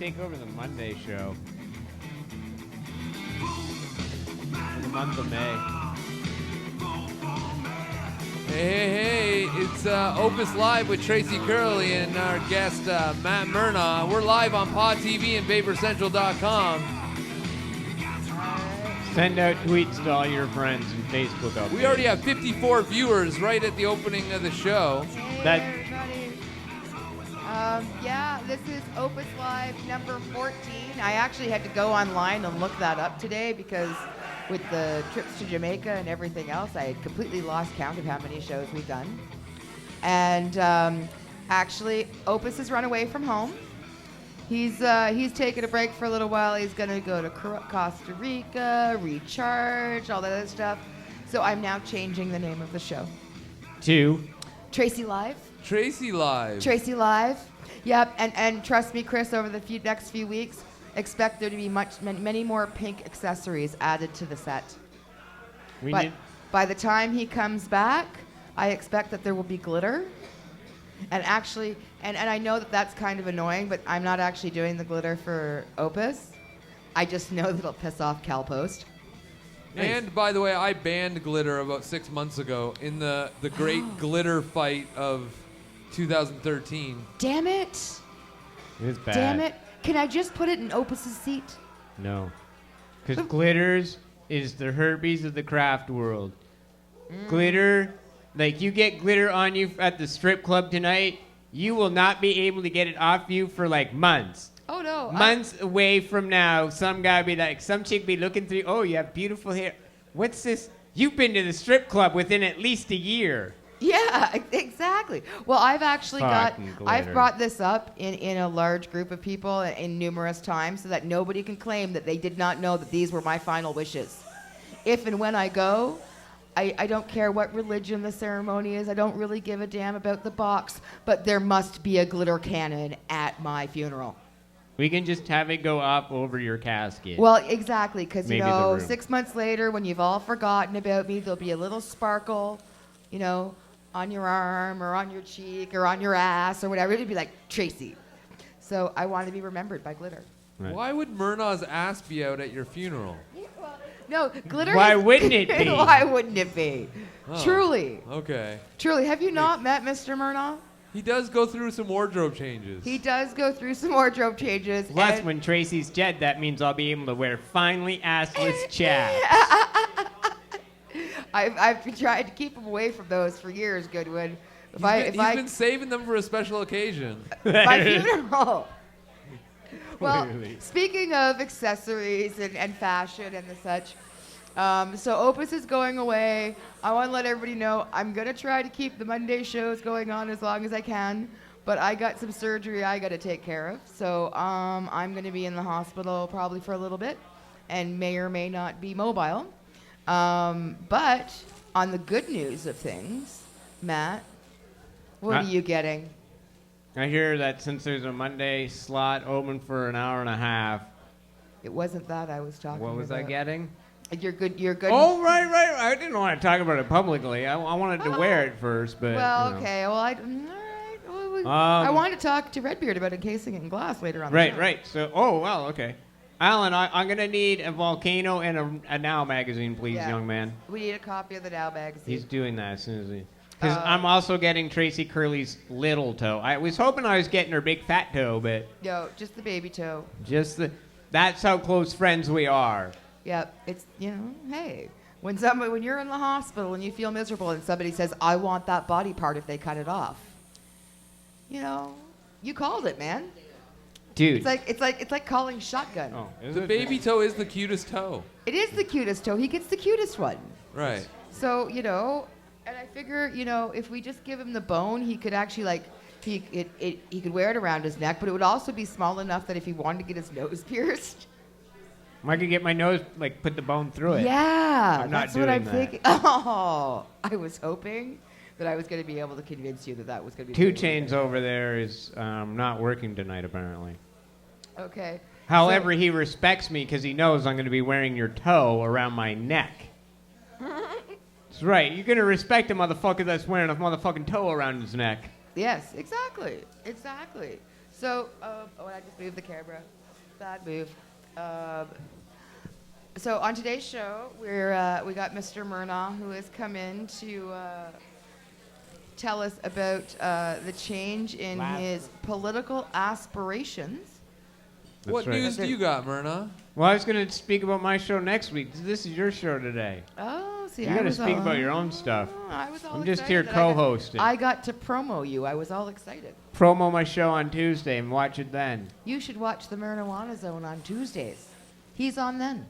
take over the Monday show. For the month of May. Hey, it's Opus Live with Tracy Curley and our guest, Matt Murnaugh. We're live on Pod TV and VaporCentral.com. Send out tweets to all your friends and Facebook updates. We already have 54 viewers right at the opening of the show. Hey, everybody. Yeah, this is Opus Live number 14. I actually had to go online and look that up today because with the trips to Jamaica and everything else, I had completely lost count of how many shows we've done. And actually, Opus has run away from home. He's taken a break for a little while. He's going to go to Costa Rica, recharge, all that other stuff. So I'm now changing the name of the show. To Tracy Live. Tracy Live. Tracy Live. Yep, and trust me, Chris, over the next few weeks, expect there to be many more pink accessories added to the set. But by the time he comes back, I expect that there will be glitter. And actually, and I know that that's kind of annoying, but I'm not actually doing the glitter for Opus. I just know that it'll piss off CalPost. And by the way, I banned glitter about 6 months ago in the great glitter fight of 2013. Damn it. It was bad. Damn it. Can I just put it in Opus's seat? No. Because glitters is the herpes of the craft world. Glitter, like you get glitter on you at the strip club tonight, you will not be able to get it off you for like months. Oh, no. Months away from now, some guy be like, some chick be looking through, oh, you have beautiful hair. What's this? You've been to the strip club within at least a year. Yeah, exactly. Well, I've actually I've brought this up in a large group of people in numerous times so that nobody can claim that they did not know that these were my final wishes. If and when I go, I don't care what religion the ceremony is. I don't really give a damn about the box, but there must be a glitter cannon at my funeral. We can just have it go off over your casket. Well, exactly, because, you Maybe the know, room. 6 months later, when you've all forgotten about me, there'll be a little sparkle, you know, on your arm or on your cheek or on your ass or whatever. It'd be like, Tracy. So I want to be remembered by glitter. Right. Why would Murnaugh's ass be out at your funeral? No, glitter. Why wouldn't it be? Why wouldn't it be? Oh, Truly. Okay. Truly. Have you not met Mr. Murnaugh? He does go through some wardrobe changes. He does go through some wardrobe changes. Plus, when Tracy's dead, that means I'll be able to wear finely assless chaps. I've been trying to keep him away from those for years, Goodwin. He's been saving them for a special occasion. My funeral. Well, Really? speaking of accessories and fashion and the such, so Opus is going away. I want to let everybody know I'm going to try to keep the Monday shows going on as long as I can, but I got some surgery I got to take care of. So I'm going to be in the hospital probably for a little bit and may or may not be mobile. But on the good news of things, Matt, what are you getting? I hear that since there's a Monday slot open for an hour and a half. It wasn't that I was talking about. What was I getting? You're good. Oh, right. I didn't want to talk about it publicly. I wanted to wear it first, but. Well, you know. okay. Well, all right. Well, I wanted to talk to Redbeard about encasing it in glass later on. Right. So, okay. Alan, I'm going to need a Volcano and a Now magazine, please, Yeah. young man. We need a copy of the Now magazine. He's doing that as soon as he... Because I'm also getting Tracy Curley's little toe. I was hoping I was getting her big fat toe, but... No, just the baby toe. That's how close friends we are. Yep. It's, hey. When you're in the hospital and you feel miserable and somebody says, I want that body part if they cut it off. You called it, man. Dude. It's like calling shotgun. Oh, The baby toe is the cutest toe. It is the cutest toe. He gets the cutest one. Right. So, and I figure, if we just give him the bone, he could actually he could wear it around his neck, but it would also be small enough that if he wanted to get his nose pierced. I could get my nose, put the bone through it. Yeah, I'm not that's what I'm doing that. thinking. Oh, I was hoping that I was going to be able to convince you that was going to be 2 Chainz over there is not working tonight, apparently. Okay. However, he respects me because he knows I'm going to be wearing your toe around my neck. That's right. You're going to respect a motherfucker that's wearing a motherfucking toe around his neck. Yes, exactly. So, I just moved the camera. Bad move. So on today's show, we got Mr. Murnau, who has come in to tell us about the change in his political aspirations. What right. news do you got, Myrna? Well, I was going to speak about my show next week. This is your show today. Oh, see, You got to speak about your own stuff. I was all I'm just excited here that co-hosting. I got to promo you. I was all excited. Promo my show on Tuesday and watch it then. You should watch the Marijuana Zone on Tuesdays. He's on then.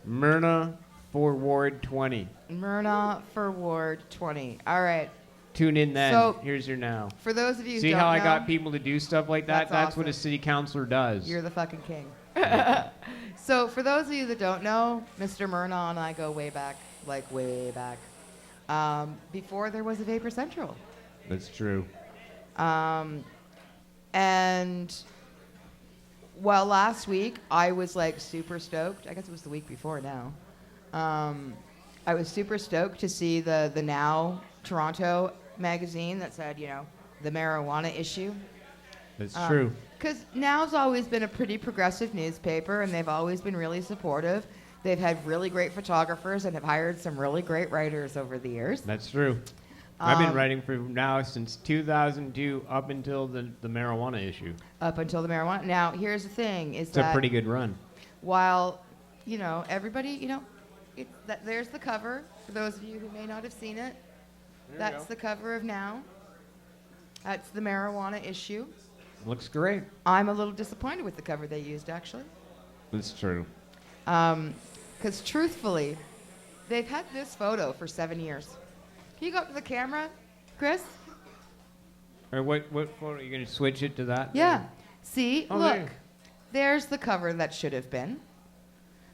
Myrna for Ward 20. Myrna for Ward 20. All right. Tune in then. So, Here's your now. For those of you who See don't how I know, got people to do stuff like that? That's what a awesome. city councilor does. You're the fucking king. So for those of you that don't know, Mr. Murnau and I go way back, like way back. Before there was a Vapor Central. That's true. And well, last week I was like super stoked. I guess it was the week before now. I was super stoked to see the Now Toronto magazine that said, the marijuana issue. That's true. Because Now's always been a pretty progressive newspaper, and they've always been really supportive. They've had really great photographers and have hired some really great writers over the years. That's true. I've been writing for Now since 2002 up until the marijuana issue. Up until the marijuana. Now, here's the thing: is It's a pretty good run. While everybody, there's the cover. For those of you who may not have seen it, that's the cover of Now. That's the marijuana issue. Looks great. I'm a little disappointed with the cover they used, actually. That's true. Because truthfully, they've had this photo for 7 years. Can you go up to the camera, Chris? Or what photo? Are you going to switch it to that? Yeah. See, Oh, look. there. There's the cover that should have been.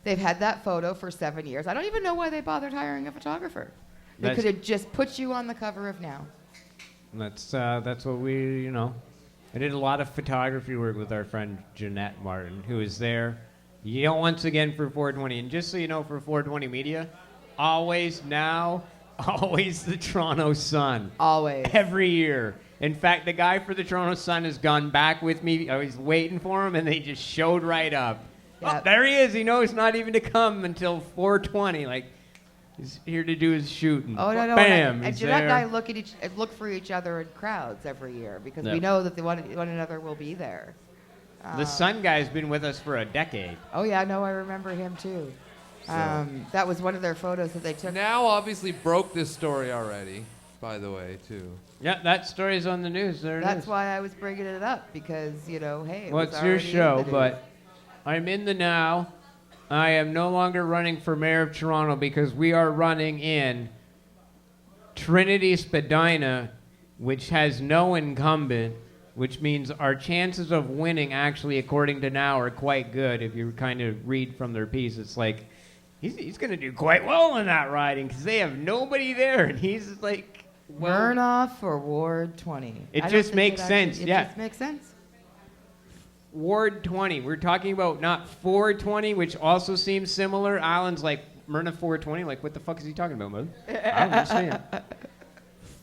They've had that photo for 7 years. I don't even know why they bothered hiring a photographer. They could have just put you on the cover of Now. That's what we, I did a lot of photography work with our friend Jeanette Martin, who is there. Once again for 420. And just so you know, for 420 Media, always Now, always the Toronto Sun. Always. Every year. In fact, the guy for the Toronto Sun has gone back with me. I was waiting for him, and they just showed right up. Yep. Oh, there he is. He knows not even to come until 420. Like, he's here to do his shooting. Oh, no. Bam. And he's Jeanette and I there. look for each other in crowds every year because Yep. we know that one another will be there. The Sun guy's been with us for a decade. Oh, yeah, no, I remember him too. That was one of their photos that they took. Now obviously broke this story already, by the way, too. Yeah, that story's on the news. There it is. That's why I was bringing it up because, hey, Well, it was it's your already in show, the news. but I'm in the Now. I am no longer running for mayor of Toronto because we are running in Trinity Spadina, which has no incumbent, which means our chances of winning actually, according to Now, are quite good. If you kind of read from their piece, it's like he's going to do quite well in that riding because they have nobody there, and he's like, Murnau for Ward 20. It I don't just think makes sense, It yeah. just makes sense. Ward 20. We're talking about not 420, which also seems similar. Alan's like, Myrna 420. Like, what the fuck is he talking about, bud? I don't understand.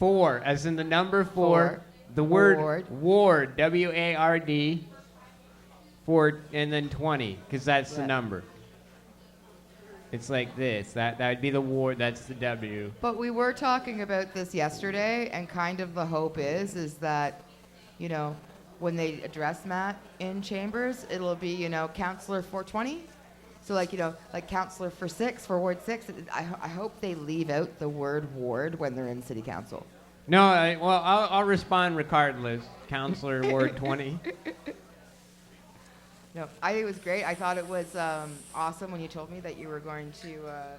4, as in the number 4. Four. The word Ward. Ward, W-A-R-D, 4, and then 20, because that's the Yeah. number. It's like this. That would be the Ward. That's the W. But we were talking about this yesterday, and kind of the hope is that, when they address Matt in chambers, it'll be, Councillor 420. So like Councillor for Ward 6. I hope they leave out the word ward when they're in city council. No, I'll respond regardless. Councillor Ward 20. No, I think it was great. I thought it was awesome when you told me that you were going to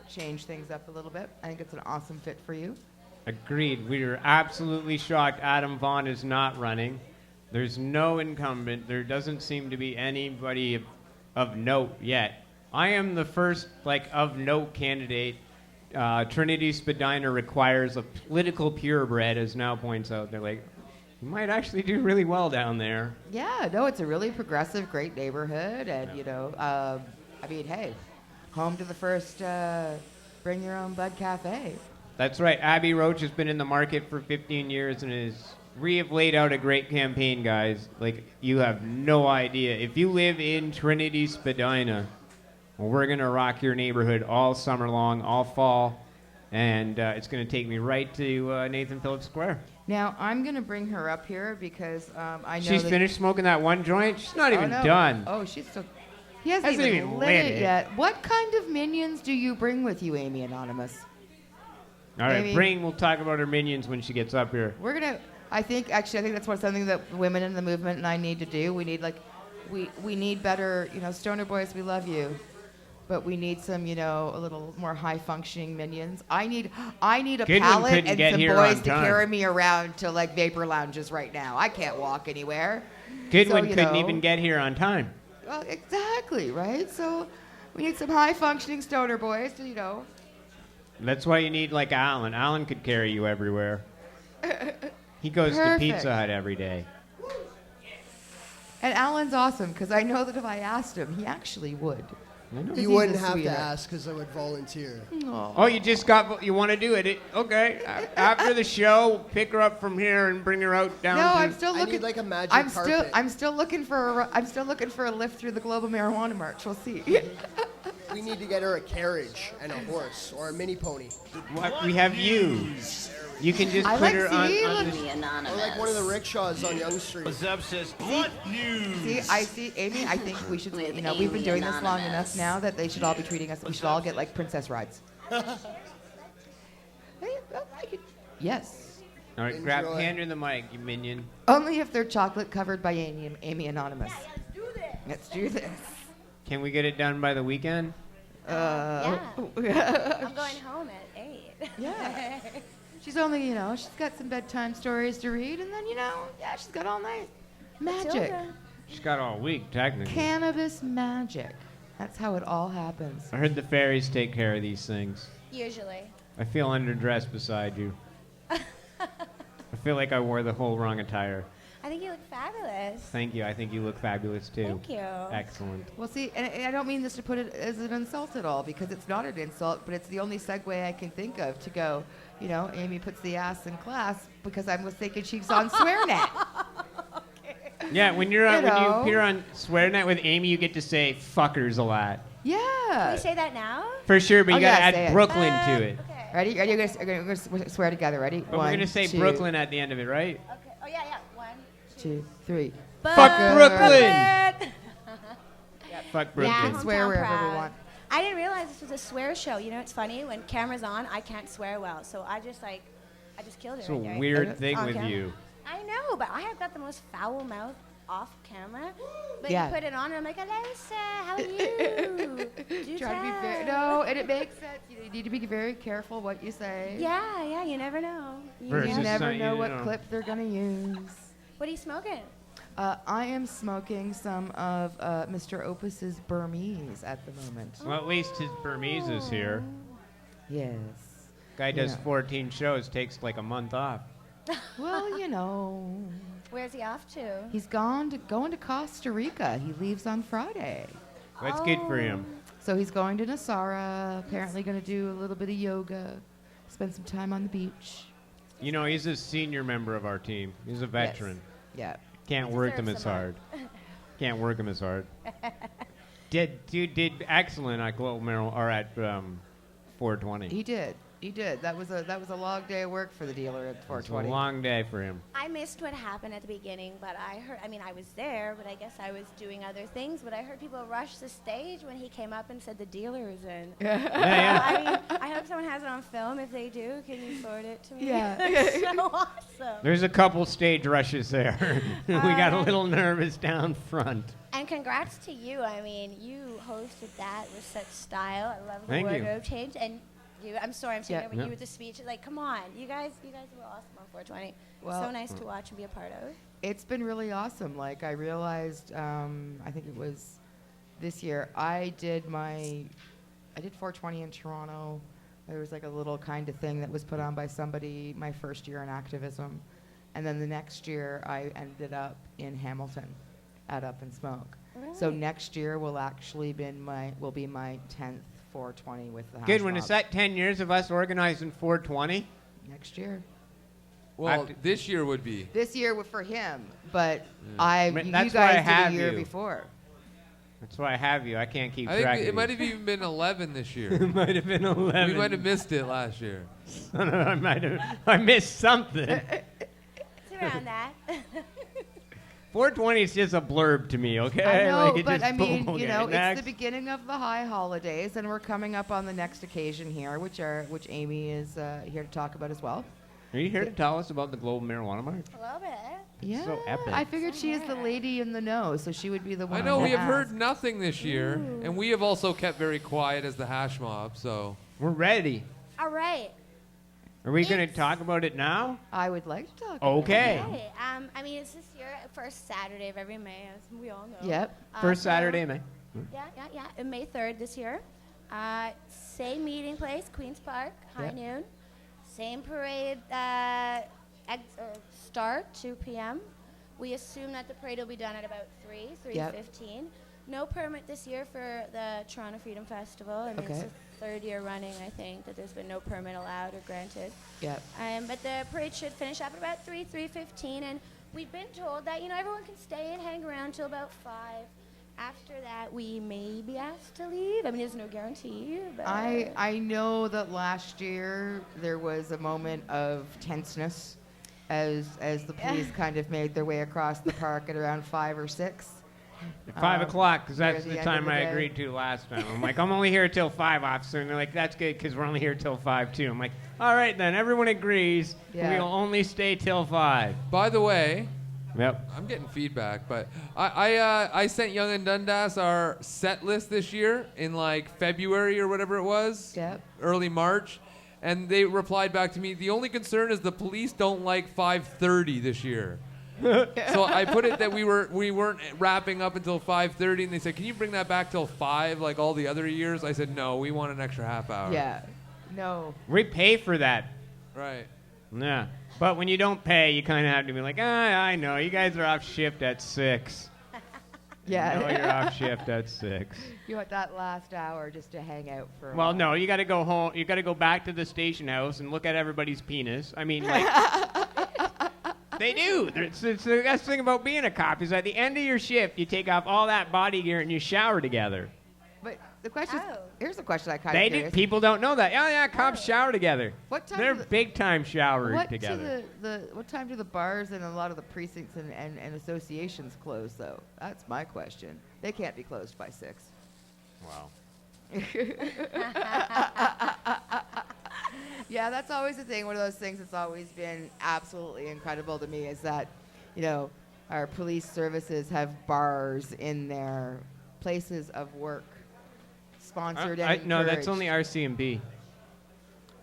change things up a little bit. I think it's an awesome fit for you. Agreed. We are absolutely shocked Adam Vaughn is not running. There's no incumbent. There doesn't seem to be anybody of note yet. I am the first, of note candidate. Trinity Spadina requires a political purebred, as Now points out. They're like, you might actually do really well down there. Yeah, no, it's a really progressive, great neighborhood, and hey, home to the first Bring Your Own Bud Cafe. That's right. Abby Roach has been in the market for 15 years and is We have laid out a great campaign, guys. Like, you have no idea. If you live in Trinity, Spadina, well, we're going to rock your neighborhood all summer long, all fall, and it's going to take me right to Nathan Phillips Square. Now, I'm going to bring her up here because I know She's finished smoking that one joint? She's not even no. done. Oh, she's still... He hasn't even lit it yet. What kind of minions do you bring with you, Amy Anonymous? All right, Amy? we'll talk about her minions when she gets up here. We're going to... I think that's something that women in the movement and I need to do. We need, we need better, stoner boys, we love you. But we need some, a little more high-functioning minions. I need a pallet and some boys to carry me around to, vapor lounges right now. I can't walk anywhere. Goodwin couldn't even get here on time. Well, exactly, right? So we need some high-functioning stoner boys to, That's why you need, Alan. Alan could carry you everywhere. He goes to Perfect. Pizza Hut every day. And Alan's awesome, because I know that if I asked him, he actually would. You wouldn't have to ask, because I would volunteer. Aww. Oh, you want to do it? Okay. After the show, pick her up from here and bring her out down. No, to... I'm still looking. I need a magic carpet. I'm still looking for a lift through the Global Marijuana March. We'll see. We need to get her a carriage and a horse or a mini pony. We have you. You can just put her on the... Or one of the rickshaws on Yonge Street. Zeb says, what news? See, Amy, I think we should, we've been doing this long enough now that they should all be treating us, we should all get princess rides. Yes. All right, hand her the mic, you minion. Only if they're chocolate covered by Amy Anonymous. Yeah, Let's do this. Can we get it done by the weekend? I'm going home at 8. Yeah. She's only, she's got some bedtime stories to read, and then, she's got all night. Magic. She's got all week, technically. Cannabis magic. That's how it all happens. I heard the fairies take care of these things. Usually. I feel underdressed beside you. I feel like I wore the whole wrong attire. I think you look fabulous. Thank you. I think you look fabulous, too. Thank you. Excellent. Well, see, and I don't mean this to put it as an insult at all, because it's not an insult, but it's the only segue I can think of to go, Amy puts the ass in class because I was thinking she's on SwearNet. Yeah, when you appear on SwearNet with Amy, you get to say fuckers a lot. Yeah. Can we say that now? For sure, but you gotta say add it. Brooklyn to it. Okay. Ready? We're gonna swear together. Ready? But we're gonna say Brooklyn at the end of it, right? Okay. Oh, yeah. 1, 2, 3. Fuck Brooklyn! Fuck Brooklyn. Yeah, We can swear hometown wherever proud. we want. I didn't realize this was a swear show. It's funny, when camera's on, I can't swear well. So I just killed it It's a right there. weird thing On with camera. you. I know, but I have got the most foul mouth off camera. But Yeah. you put it on and I'm like, hello, sir, how are you? Do Try to be tell. no, and it makes sense. You need to be very careful what you say. Yeah, you never know. Versus You never something know you what don't. clip they're gonna use. What are you smoking? I am smoking some of Mr. Opus's Burmese at the moment. Well, at least his Burmese is here. Yes. Guy does Yeah. 14 shows, takes like a month off. Well, Where's he off to? he's going to Costa Rica. He leaves on Friday. That's good for him. So he's going to Nasara, apparently going to do a little bit of yoga, spend some time on the beach. He's a senior member of our team. He's a veteran. Yeah. Can't work him as hard. Can't work him as hard. Did excellent at Global Marijuana or at 420. He did. That was a long day of work for the dealer at It was 420. a long day for him. I missed what happened at the beginning, but I heard, I was there, but I guess I was doing other things, but I heard people rush the stage when he came up and said the dealer is in. Yeah. I hope someone has it on film. If they do, can you forward it to me? Yeah. That's so awesome. There's a couple stage rushes there. We got a little nervous down front. And congrats to you. You hosted that with such style. I love the Thank you. wardrobe change. And I'm sorry, I'm saying Yeah. over you with the speech. Come on. You guys were awesome on 420. Well- so nice to watch and be a part of. It's been really awesome. I realized, I think it was this year, I did 420 in Toronto. There was a little kind of thing that was put on by somebody my first year in activism. And then the next year, I ended up in Hamilton at Up and Smoke. So Really? next year will actually be my 10th 420 with the Hash Good one. Mob. Is that 10 years of us organizing 420? Next year. Well, this year would be. This year for him, but you That's guys why I did have a year you. before. That's why I have you. I can't keep I track think of it might these. have even been 11 this year. It might have been 11. We might have missed it last year. I missed something. It's around that. 420 is just a blurb to me, okay? I know, Like, it but just I mean, boom, you okay, know, next. it's the beginning of the high holidays, and we're coming up on the next occasion here, which Amy is here to talk about as well. Are you here to tell us about the Global Marijuana March? A little bit. Yeah, So epic. I figured she is the lady in the know, so she would be the one. I know to we have ask. heard nothing this year, and we have also kept very quiet as the hash mob, so. We're ready. All right. Are we going to It's- talk about it now? I would like to talk. Okay. Okay. I mean, it's this year, first Saturday of every May, as we all know. Yep. First So- Saturday, May. Yeah. May 3rd this year. Same meeting place, Queen's Park, high Yep. noon. Same parade start, 2 p.m. We assume that the parade will be done at about 3:15. Yep. No permit this year for the Toronto Freedom Festival. I mean, it's Okay. the 3rd year running, I think, that there's been no permit allowed or granted. Yep. But the parade should finish up at about 3:15, and we've been told that, everyone can stay and hang around till about 5. After that, we may be asked to leave. I mean, there's no guarantee, but... I know that last year there was a moment of tenseness as the police kind of made their way across the park at around 5 or 6. 5 o'clock, because near that's the the end time of the I day. agreed to last time. I'm like, I'm only here till 5, officer. And they're like, that's good, because we're only here till 5, too. I'm like, all right, then. Everyone agrees. Yeah. We'll only stay till 5. By the way, Yep. I'm getting feedback, but I sent Young and Dundas our set list this year in like February or whatever it was, Yep. early March, and they replied back to me, the only concern is the police don't like 5:30 this year. So I put it that we weren't wrapping up until 5:30, and they said, can you bring that back till 5 like all the other years? I said, no, we want an extra half hour. Yeah. No. We pay for that. Right. Yeah. But when you don't pay, you kind of have to be like, I know. You guys are off shift at 6. Yeah. No, you're off shift at 6. You want that last hour just to hang out for a Well, while. no, you got to go home. You got to go back to the station house and look at everybody's penis. I mean, like, they do. It's the best thing about being a cop is at the end of your shift, you take off all that body gear and you shower together. But the question is, Oh. here's a question I kind They of do. curious. People don't know that. Oh yeah, cops shower together. What time They're do the- big time showering What together. what time do the bars and a lot of the precincts and associations close, though? That's my question. They can't be closed by 6. Wow. Yeah, that's always the thing. One of those things that's always been absolutely incredible to me is that, our police services have bars in their places of work, sponsored and No, that's encouraged. only RCMB.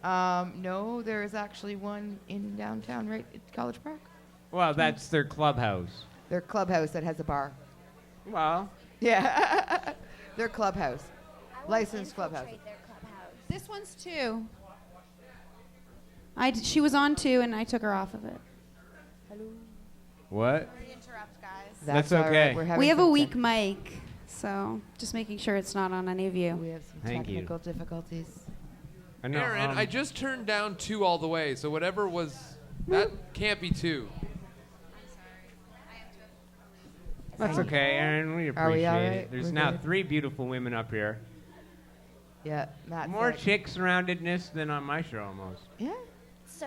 No, there is actually one in downtown, right at College Park. Well, that's their clubhouse. Their clubhouse that has a bar. Well, Yeah, their clubhouse. I wanna Licensed clubhouse. infiltrate their clubhouse. This one's 2. She was on 2, and I took her off of it. what? Sorry to interrupt, guys. That's all right. okay. We're having We have a some weak mic, so just making sure it's not on any of you. We have some Thank you. technical difficulties. I know, Aaron, I just turned down 2 all the way, so whatever was, that can't be 2. That's okay, Aaron. We Are we appreciate all it. right? There's We're now good? 3 beautiful women up here. Yeah, Matt. More said- chick surroundedness than on my show almost. Yeah. So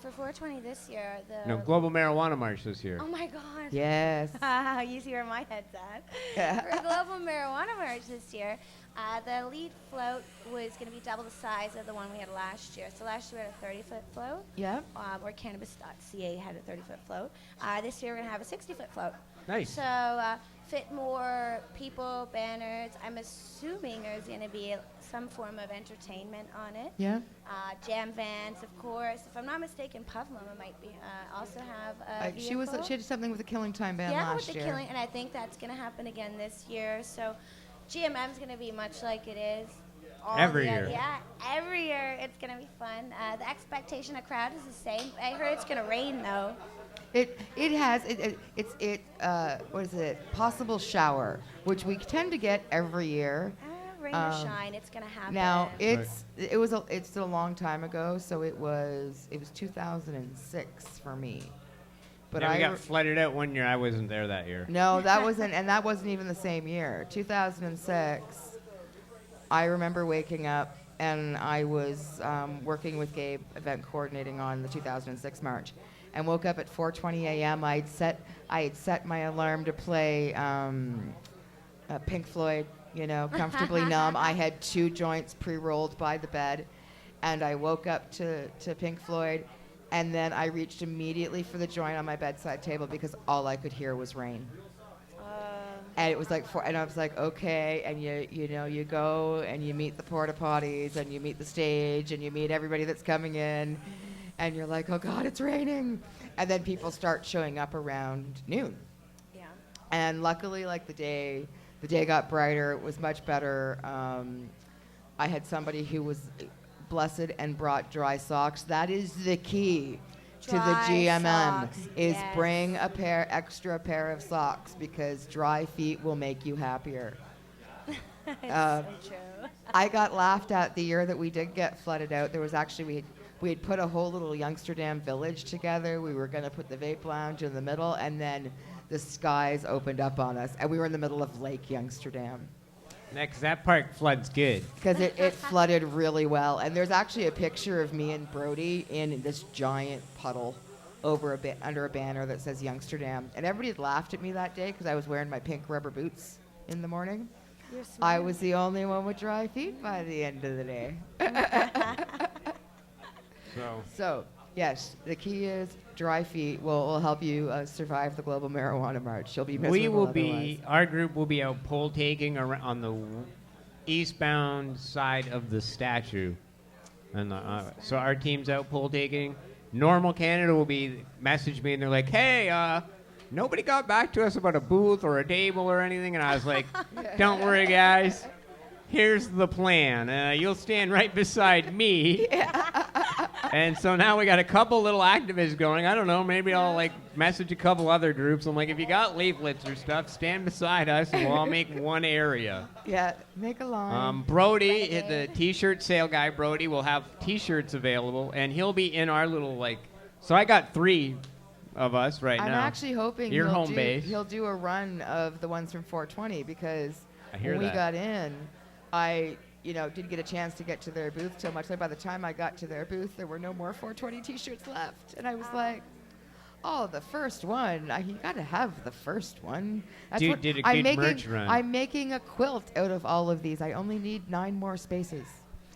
for 420 this year, the... No, Global Marijuana March this year. Oh my God. Yes. You see where my head's at. Yeah. For Global Marijuana March this year, the lead float was going to be double the size of the one we had last year. So last year we had a 30-foot float, Yeah. or Cannabis.ca had a 30-foot float. This year we're going to have a 60-foot float. Nice. So fit more people, banners. I'm assuming there's going to be some form of entertainment on it. Yeah. Jam vans, of course. If I'm not mistaken, Puff Mama might be also have a She did something with the Killing Time band yeah, last with the year. killing, and I think that's going to happen again this year. So GMM's going to be much like it is. Every year. Yeah, every year it's going to be fun. The expectation of crowd is the same. I heard it's going to rain, though. It has what is it? Possible shower, which we tend to get every year. Rain or shine, it's gonna happen. Now it's a long time ago, so it was 2006 for me. But Yeah, we got flooded out one year. I wasn't there that year. No, that wasn't even the same year. 2006. I remember waking up and I was working with Gabe, event coordinating on the 2006 march, and woke up at 4:20 a.m. I had set my alarm to play Pink Floyd, Comfortably Numb. I had 2 joints pre-rolled by the bed, and I woke up to Pink Floyd. And then I reached immediately for the joint on my bedside table because all I could hear was rain. And it was like, and I was like, okay. And you go and you meet the porta potties and you meet the stage and you meet everybody that's coming in, and you're like, oh God, it's raining. And then people start showing up around noon. Yeah. And luckily, like the day got brighter. It was much better. I had somebody who was blessed and brought dry socks. That is the key to the GMM socks, is yes. bring a extra pair of socks because dry feet will make you happier. So true. I got laughed at the year that we did get flooded out. There was actually we had put a whole little Youngsterdam village together. We were going to put the vape lounge in the middle, and then the skies opened up on us, and we were in the middle of Lake Youngsterdam. Next, that park floods good. Because it flooded really well. And there's actually a picture of me and Brody in this giant puddle under a banner that says Youngsterdam. And everybody had laughed at me that day because I was wearing my pink rubber boots in the morning. You're smart. I was the only one with dry feet by the end of the day. So, yes, the key is dry feet will help you survive the global marijuana march. You'll be miserable otherwise. Our group will be out pole taking on the eastbound side of the statue. And so our team's out pole taking. Normal Canada will message me and they're like, hey, nobody got back to us about a booth or a table or anything. And I was like, don't worry, guys. Here's the plan. You'll stand right beside me. And so now we got a couple little activists going. I don't know, maybe I'll message a couple other groups. I'm like, if you got leaflets or stuff, stand beside us and we'll all make one area. Yeah, make a line. Brody, the t-shirt sale guy, Brody, will have t-shirts available, and he'll be in our little, so I got 3 of us right now. I'm actually hoping Your home base. He'll do a run of the ones from 420 because when we got in, I didn't get a chance to get to their booth till much later. By the time I got to their booth, there were no more 420 t-shirts left. And I was like, oh, the first one. You got to have the first one. Dude did a good merch run. I'm making a quilt out of all of these. I only need 9 more spaces.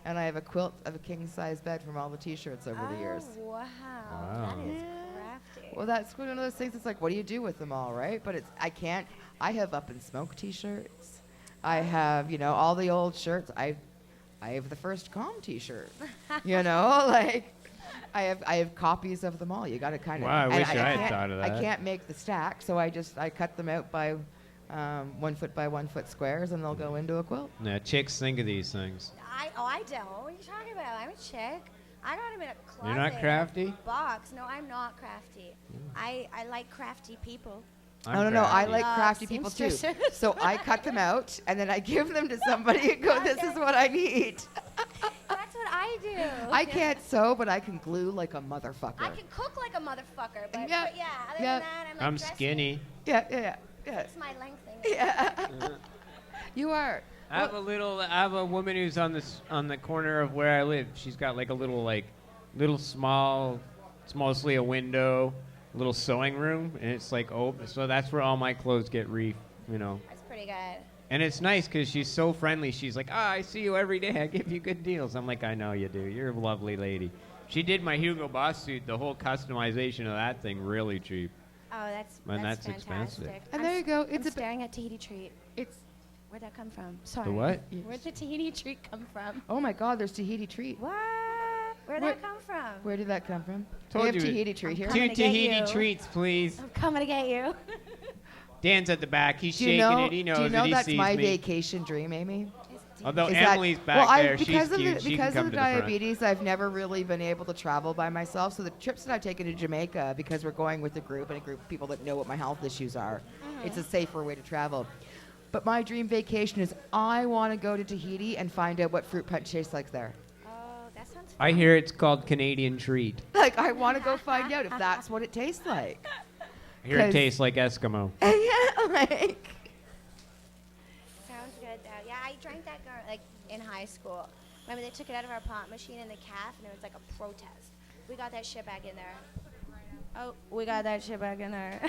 And I have a quilt of a king-size bed from all the t-shirts over the years. Wow. That is crafty. Well, that's one of those things. It's like, what do you do with them all, right? But I have Up in Smoke t-shirts. I have, all the old shirts. I have the first Calm t-shirt. I have copies of them all. You got to kind of. Wow, I wish I had thought of that. I can't make the stack, so I cut them out by 1 foot by 1 foot squares, and they'll go into a quilt. Yeah, chicks think of these things. I don't. What are you talking about? I'm a chick. I got him in a closet. You're not crafty? Box. No, I'm not crafty. I like crafty people. No. I like crafty people too. So I cut them out, and then I give them to somebody and go, this is what I need. That's what I do. I can't sew, but I can glue like a motherfucker. I can cook like a motherfucker, but Yeah. other than that, I'm dressing. skinny. Yeah. It's my length thing. Yeah. You are. I have a woman who's on the corner of where I live. She's got a little small, it's mostly a window, little sewing room, and it's open. So that's where all my clothes get That's pretty good. And it's nice because she's so friendly. She's like, I see you every day. I give you good deals. I'm like, I know you do. You're a lovely lady. She did my Hugo Boss suit, the whole customization of that thing, really cheap. Oh, that's that's fantastic. expensive. And there you go. I'm staring at Tahiti treat. Where'd that come from? Sorry. The what? Where'd the Tahiti treat come from? Oh my God, there's Tahiti treat. What? Where'd that come from? Where did that come from? Told we have you. Tahiti treat here. 2 to get Tahiti you. treats, please. I'm coming to get you. Dan's at the back. He's Do you shaking know? it. He knows do you know it. He that's sees my me. vacation dream, Amy? Although Is that- Emily's back there, she's because of cute. She can because come of to the the front. diabetes, I've never really been able to travel by myself. So the trips that I've taken to Jamaica, because we're going with a group and a group of people that know what my health issues are, it's a safer way to travel. But my dream vacation is I want to go to Tahiti and find out what fruit punch tastes like there. Oh, that sounds fun. I hear it's called Canadian Treat. Like, I want to go find out if that's what it tastes like. I hear it tastes like Eskimo. Yeah, like. Sounds good though. Yeah, I drank that like in high school. Remember they took it out of our pop machine in the calf, and it was like a protest. We got that shit back in there. Oh, we got that shit back in there.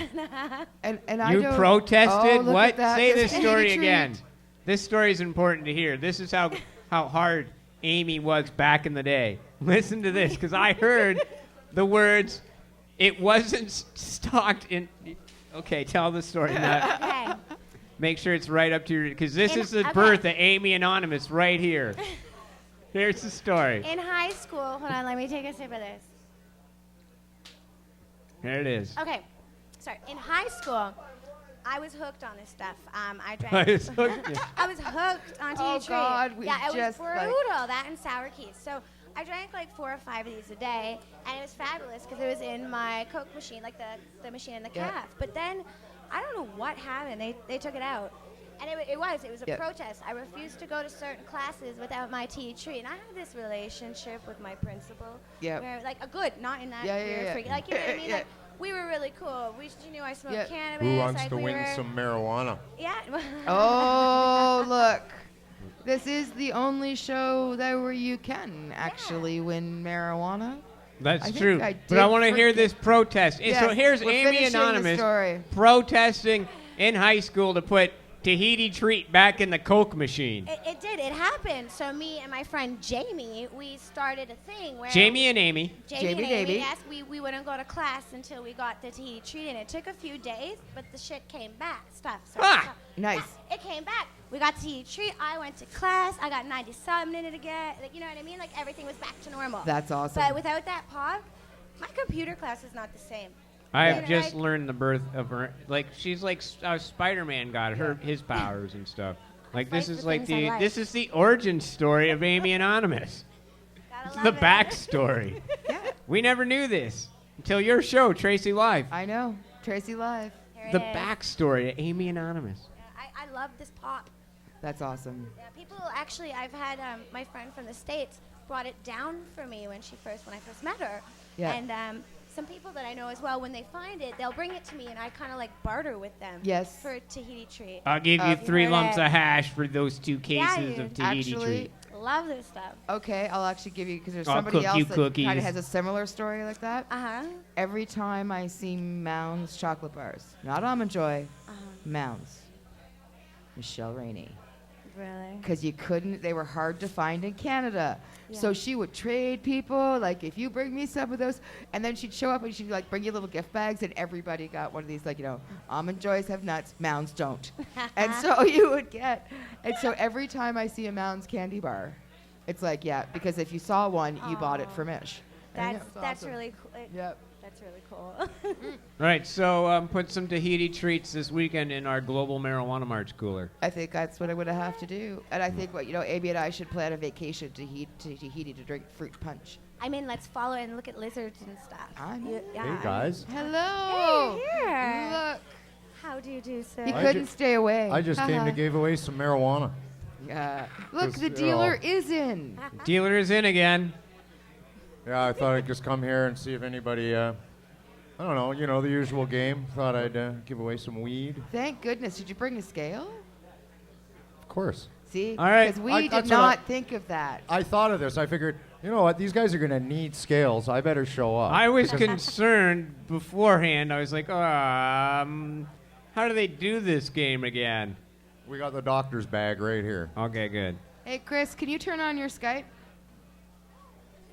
And I You don't. protested? Oh, look What? at that. Say It's this a story treat. again. This story is important to hear. This is how hard Amy was back in the day. Listen to this, because I heard the words, it wasn't stocked in... Okay, tell the story. Matt. Okay. Make sure it's right up to your... Because this is the Okay. birth of Amy Anonymous right here. Here's the story. In high school, hold on, let me take a sip of this. Here it is. Okay, sorry. In high school, I was hooked on this stuff. I I drank. was hooked. Yeah. I was hooked on tea Oh, tree. God, we yeah, it was just, like- brutal. That and sour keys. So I drank like 4 or 5 of these a day, and it was fabulous because it was in my Coke machine, like the machine in the Yeah. calf. But then I don't know what happened. They took it out. And it was a Yep. protest. I refused to go to certain classes without my tea tree. And I had this relationship with my principal. Yep. Where, like, a good, not in that Yeah, yeah, weird yeah. freak. Like, you know what I mean? Yeah. Like, we were really cool. She knew I smoked Yeah. cannabis. Who wants like, to we win were, some marijuana? Yeah. Oh, look. This is the only show where you can actually win marijuana. That's I think true. I But I did want to hear forget- this protest. And so Yes, here's we're Amy finishing the Anonymous story. protesting in high school to put Tahiti Treat back in the Coke machine. It did. It happened. So me and my friend Jamie, we started a thing where Jamie and Amy. Jamie and Jamie, Amy, Jamie. yes, we wouldn't go to class until we got the tea treat, and it took a few days, but the shit came back. Stuff. Ah! Nice. Yeah, it came back. We got tea treat. I went to class. I got 97 in it again. Like, you know what I mean? Like everything was back to normal. That's awesome. But without that pog, my computer class is not the same. I Yeah. have just learned the birth of her. Like she's like Spider-Man got his powers and stuff. Like this Fight is for like things I like. this is the origin story of Amy Anonymous. Gotta It's love the it. backstory. Yeah, We never knew this until your show, Tracy Live. I know. Tracy Live. Here it The is. backstory of Amy Anonymous. Yeah, I love this pop. That's awesome. Yeah, people actually, I've had my friend from the States brought it down for me when I first met her. Yeah. And some people that I know as well, when they find it, they'll bring it to me, and I kind of like barter with them. Yes. For Tahiti treat. I'll give you You 3 heard lumps it. of hash for those 2 Yeah, cases you- of Tahiti Actually, treat. Love this stuff. okay, I'll actually give you, because there's I'll somebody cook else you that kind cookies. of has a similar story like that. Uh-huh. Every time I see Mounds chocolate bars, not Almond Joy, Mounds, Michelle Rainey. Really? Because they were hard to find in Canada. So Yeah. she would trade people, like, if you bring me some of those, and then she'd show up and she'd like bring you little gift bags, and everybody got one of these, like, Almond Joys have nuts, Mounds don't. And so you would get, and so every time I see a Mounds candy bar, it's like, yeah, because if you saw one, you bought it for Mish. And yeah, That's awesome. really cool. Yep. That's really cool. All right, so put some Tahiti treats this weekend in our Global Marijuana March cooler. I think that's what I'm going to have to do. And I think Amy and I should plan a vacation to Tahiti to drink fruit punch. I mean, let's follow and look at lizards and stuff. I know. Yeah. Hey guys, Hello. Hey, here. Look. How do you do, sir? He I couldn't ju- stay away. I just came to give away some marijuana. Yeah. Look, Just, the you dealer know. is in. Dealer is in again. Yeah, I thought I'd just come here and see if anybody, I don't know, the usual game. Thought I'd give away some weed. Thank goodness. Did you bring a scale? Of course. See? All right. Because we I- did that's what not think of that. I thought of this. I figured, you know what, these guys are going to need scales. I better show up. I was concerned beforehand. I was like, how do they do this game again? We got the doctor's bag right here. Okay, good. Hey, Chris, can you turn on your Skype?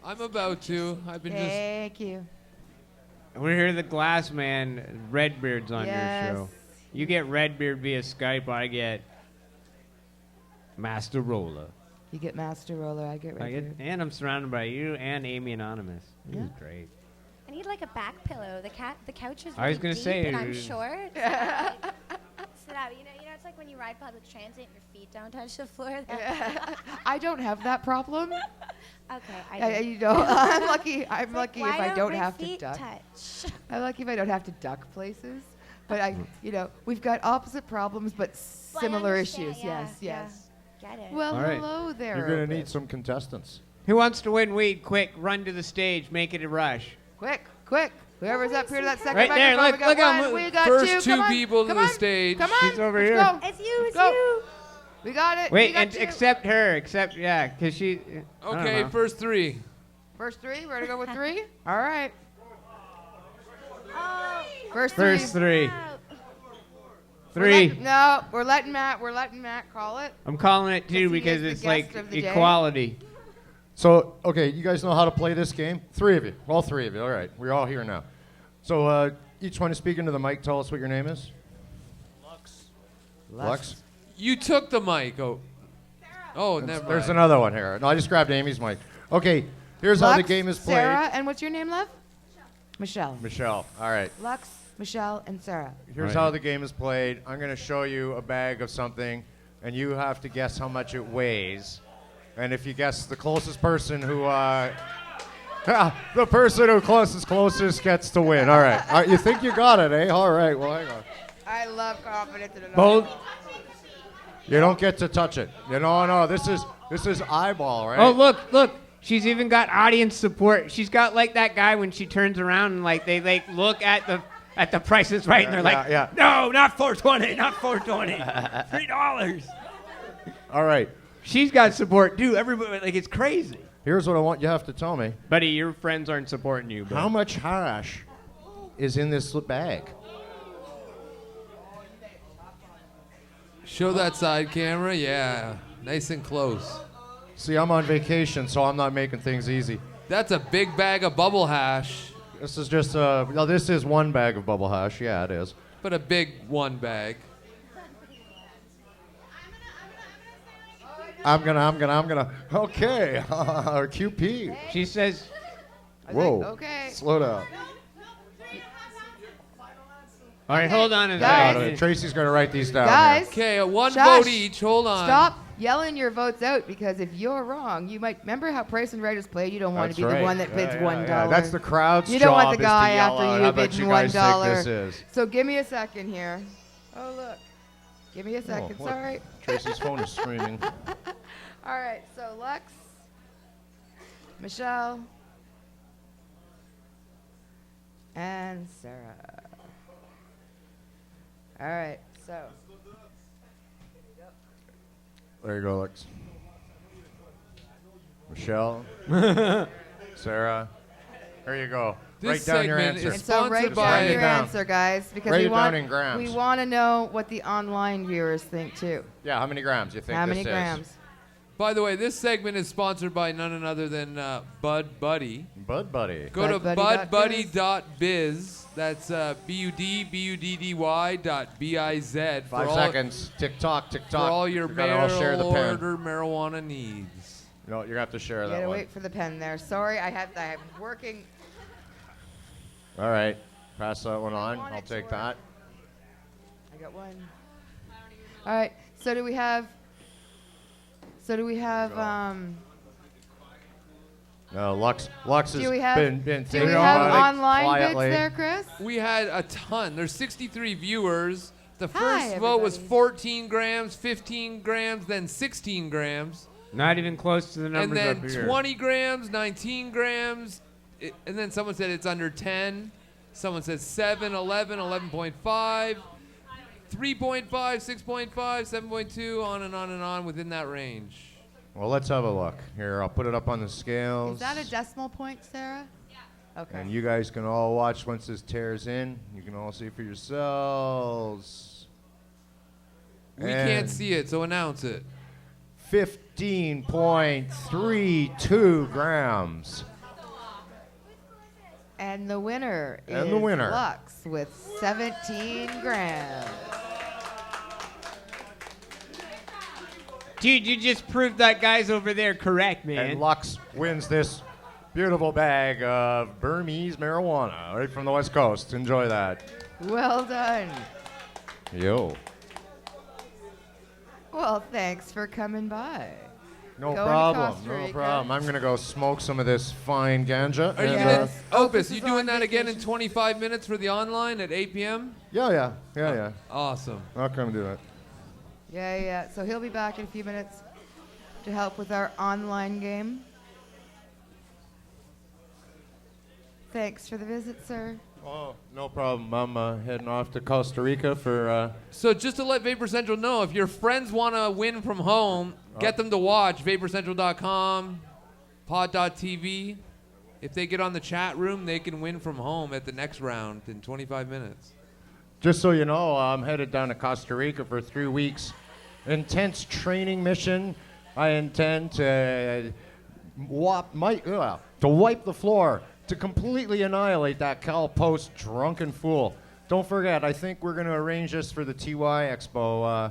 I'm about to. I've been just. Thank you. We're here, the Glass Man. Redbeard's on Yes. your show. You get Redbeard via Skype. I get Master Roller. You get Master Roller, I get I right get, here. and I'm surrounded by you and Amy Anonymous. This is great. I need like a back pillow. The couch is I was really gonna deep say, and I'm uh, short. So I, like, sit out. You know, it's like when you ride public transit and your feet don't touch the floor. I don't have that problem. Okay, I'm lucky. I'm It's like, lucky why if I don't my have to feet duck. touch? I'm lucky if I don't have to duck places. But we've got opposite problems, but similar understand, issues. yeah, Yes, yes. Get it. Well, All right. hello there. You're going to Opus. need some contestants. Who wants to win weed? Quick, run to the stage. Make it a rush. Quick. Whoever's up here to that second Right there, microphone. look we got how one. mo- We got First two. two Come on, people to come the on, stage. Come on. She's over Let's here. Go. It's you. It's Go. you. We got it. Wait, we got and two. except her. Because she. I don't Okay, know. first three. First three. We're gonna go with three. All right. Oh, First three. First three. wow. Three. We're letting Matt call it. I'm calling it two Because he because is the it's guest like of the day. equality. So, okay, you guys know how to play this game? Three of you. All three of you. All right. We're all here now. So, each one is speaking to the mic. Tell us what your name is. Lux. You took the mic. Oh, never There's mind. another one here. No, I just grabbed Amy's mic. Okay, here's how the Lux, game is played. Sarah, and what's your name, love? Michelle. Michelle. All right. Lux, Michelle, and Sarah. Here's Right. how the game is played. I'm going to show you a bag of something, and you have to guess how much it weighs. And if you guess the closest person who, the person who closest gets to win. All right. All right. You think you got it, eh? All right. Well, hang on. I love confidence in Both. You don't get to touch it. No. This is eyeball, right? Oh, look. She's even got audience support. She's got like that guy when she turns around and like they like look at the prices right and they're like, yeah. no, not $4.20, not $4.20, $3. All right. She's got support too. Everybody like it's crazy. Here's what I want you have to tell me. Buddy, your friends aren't supporting you. But How much hash is in this bag? Show that side camera. Yeah, nice and close. See, I'm on vacation, so I'm not making things easy. That's a big bag of bubble hash, This is just this is one bag of bubble hash. Yeah, it is. but a big one bag. I'm gonna. Okay, QP. she says, Whoa. Okay. Slow down. all right, hold on a Guys. second. Tracy's gonna write these down. Guys, Okay, one Shush. vote each. Hold on. stop yelling your votes out because if you're wrong, you might remember how Price and Right is played. You don't want That's to be right. the one that bids Yeah, $1. yeah. That's the crowd's You don't want job the guy is to yell after out you how much bidding you guys $1. think this is. So give me a second here. Oh look, give me a second. look. Sorry. Tracy's phone is screaming. All right. So Lux, Michelle, and Sarah. All right. So. There you go, Lex. Michelle, Sarah. There you go. This Write down your segment answer. is And so write Sponsored down by- your Down. answer, guys, because Write we it want down in grams. we want to know what the online viewers think too. Yeah, how many grams you think How this many is? grams? By the way, this segment is sponsored by none other than Bud Buddy. Bud Buddy. Go to Budbuddy.biz. budbuddy.biz. That's BUDBUDDY.biz. 5 seconds. Tick tock, tick For tock. all your You gotta all share the mail pen. order marijuana needs. No, you're gonna have to share You that gotta one. wait for the pen there. Sorry, I'm working. All right, pass that one on. want I'll it to take work. that. I got one. All right. So do we have? No, Lux has Do we have? been Do thinking we have about it online quietly. bids there, Chris? We had a ton. There's 63 viewers. The Hi, first vote was everybody. 14 grams, 15 grams, then 16 grams. Not even close to the And numbers then up here. 20 grams, 19 grams. And then someone said it's under 10. Someone said 7, 11, 11.5, 3.5, 6.5, 7.2, on and on and on within that range. Well, let's have a look. Here, I'll put it up on the scales. Is that a decimal point, Sarah? Yeah. Okay. And you guys can all watch once this tears in. You can all see for yourselves. We And can't see it, so announce it. 15.32 grams. And the winner And is the winner. Lux with 17 grams. Dude, you just proved that guy's over there correct, man. And Lux wins this beautiful bag of Burmese marijuana right from the West Coast. Enjoy that. Well done. Yo. Well, thanks for coming by. No Going to problem. Costa No Rica. problem. I'm gonna go smoke some of this fine ganja. Are you and, gonna, Opus, Opus you is doing on that again in vacation. 25 minutes for the online at 8 p.m.? yeah. Awesome. I'll come do it. Yeah. So he'll be back in a few minutes to help with our online game. Thanks for the visit, sir. Oh, no problem. I'm heading off to Costa Rica for. So just to let Vapor Central know, if your friends want to win from home, get them to watch vaporcentral.com, pod.tv. If they get on the chat room, they can win from home at the next round in 25 minutes. Just so you know, I'm headed down to Costa Rica for 3 weeks. Intense training mission. I intend to wipe the floor, to completely annihilate that Cal Post drunken fool. Don't forget, I think we're going to arrange this for the TY Expo,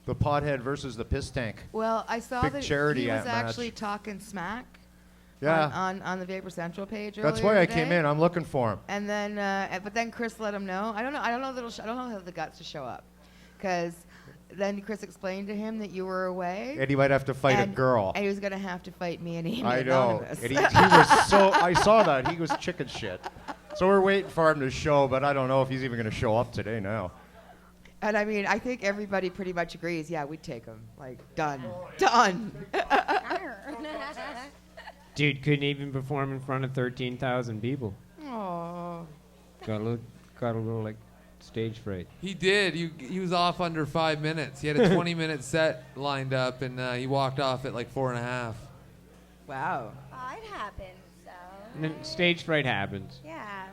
the Pothead versus the Piss Tank. Well, I saw Big that charity he was match. actually talking smack Yeah. on the Vapor Central page That's earlier why I today. came in. I'm looking for him. And then, but then Chris let him know. I don't know if he'll have the guts to show up, because then Chris explained to him that you were away. And he might have to fight a girl. And he was gonna have to fight me and Amy I know. Anonymous. And he was so. I saw that. He was chicken shit. So we're waiting for him to show, but I don't know if he's even going to show up today now. And I mean, I think everybody pretty much agrees. Yeah, we'd take him. Like, done. Dude couldn't even perform in front of 13,000 people. Oh. Got a little like stage fright. He did. He was off under 5 minutes. He had a 20-minute set lined up, and he walked off at like 4.5. Wow. Oh, it happens, so. And then stage fright happens. Yeah.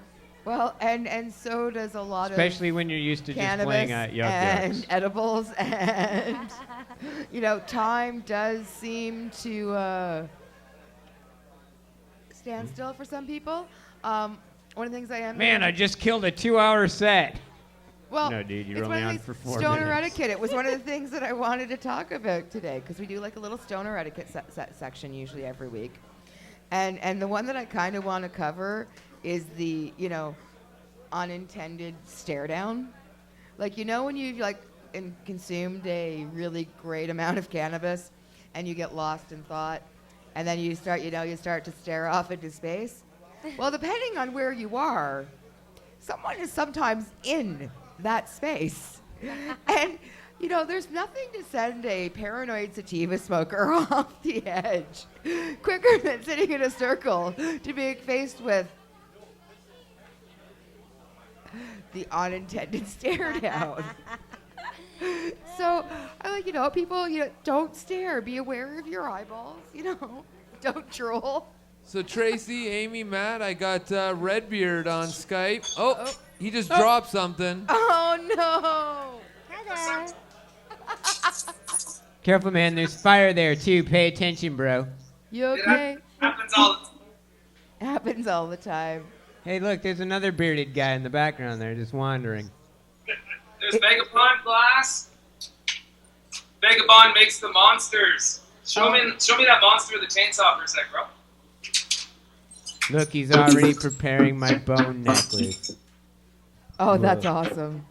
Well, and so does a lot Especially of when you're used to just cannabis playing at yuck and yucks. edibles, and time does seem to stand still for some people. One of the things I am Man, I just killed a 2-hour set. well, No, dude, you're it's only one of on these for 4 stoner minutes. etiquette. It was one of the things that I wanted to talk about today, because we do like a little stoner etiquette section usually every week, and the one that I kind of want to cover is the unintended stare down. Like, when you've consumed a really great amount of cannabis and you get lost in thought, and then you start to stare off into space. Well, depending on where you are, someone is sometimes in that space. And there's nothing to send a paranoid sativa smoker off the edge quicker than sitting in a circle to being faced with the unintended stare down. So I people, don't stare. Be aware of your eyeballs. Don't drool. So Tracy, Amy, Matt, I got Redbeard on Skype. Oh, he just dropped something. Oh no! Hi there. Careful, man. There's fire there, too. Pay attention, bro. You okay? Happens all Happens all the time. Hey, look, there's another bearded guy in the background there just wandering. There's Vagabond glass. Vagabond makes the monsters. Show me that monster with the chainsaw for a sec, bro. Look, he's already preparing my bone necklace. Oh, that's awesome.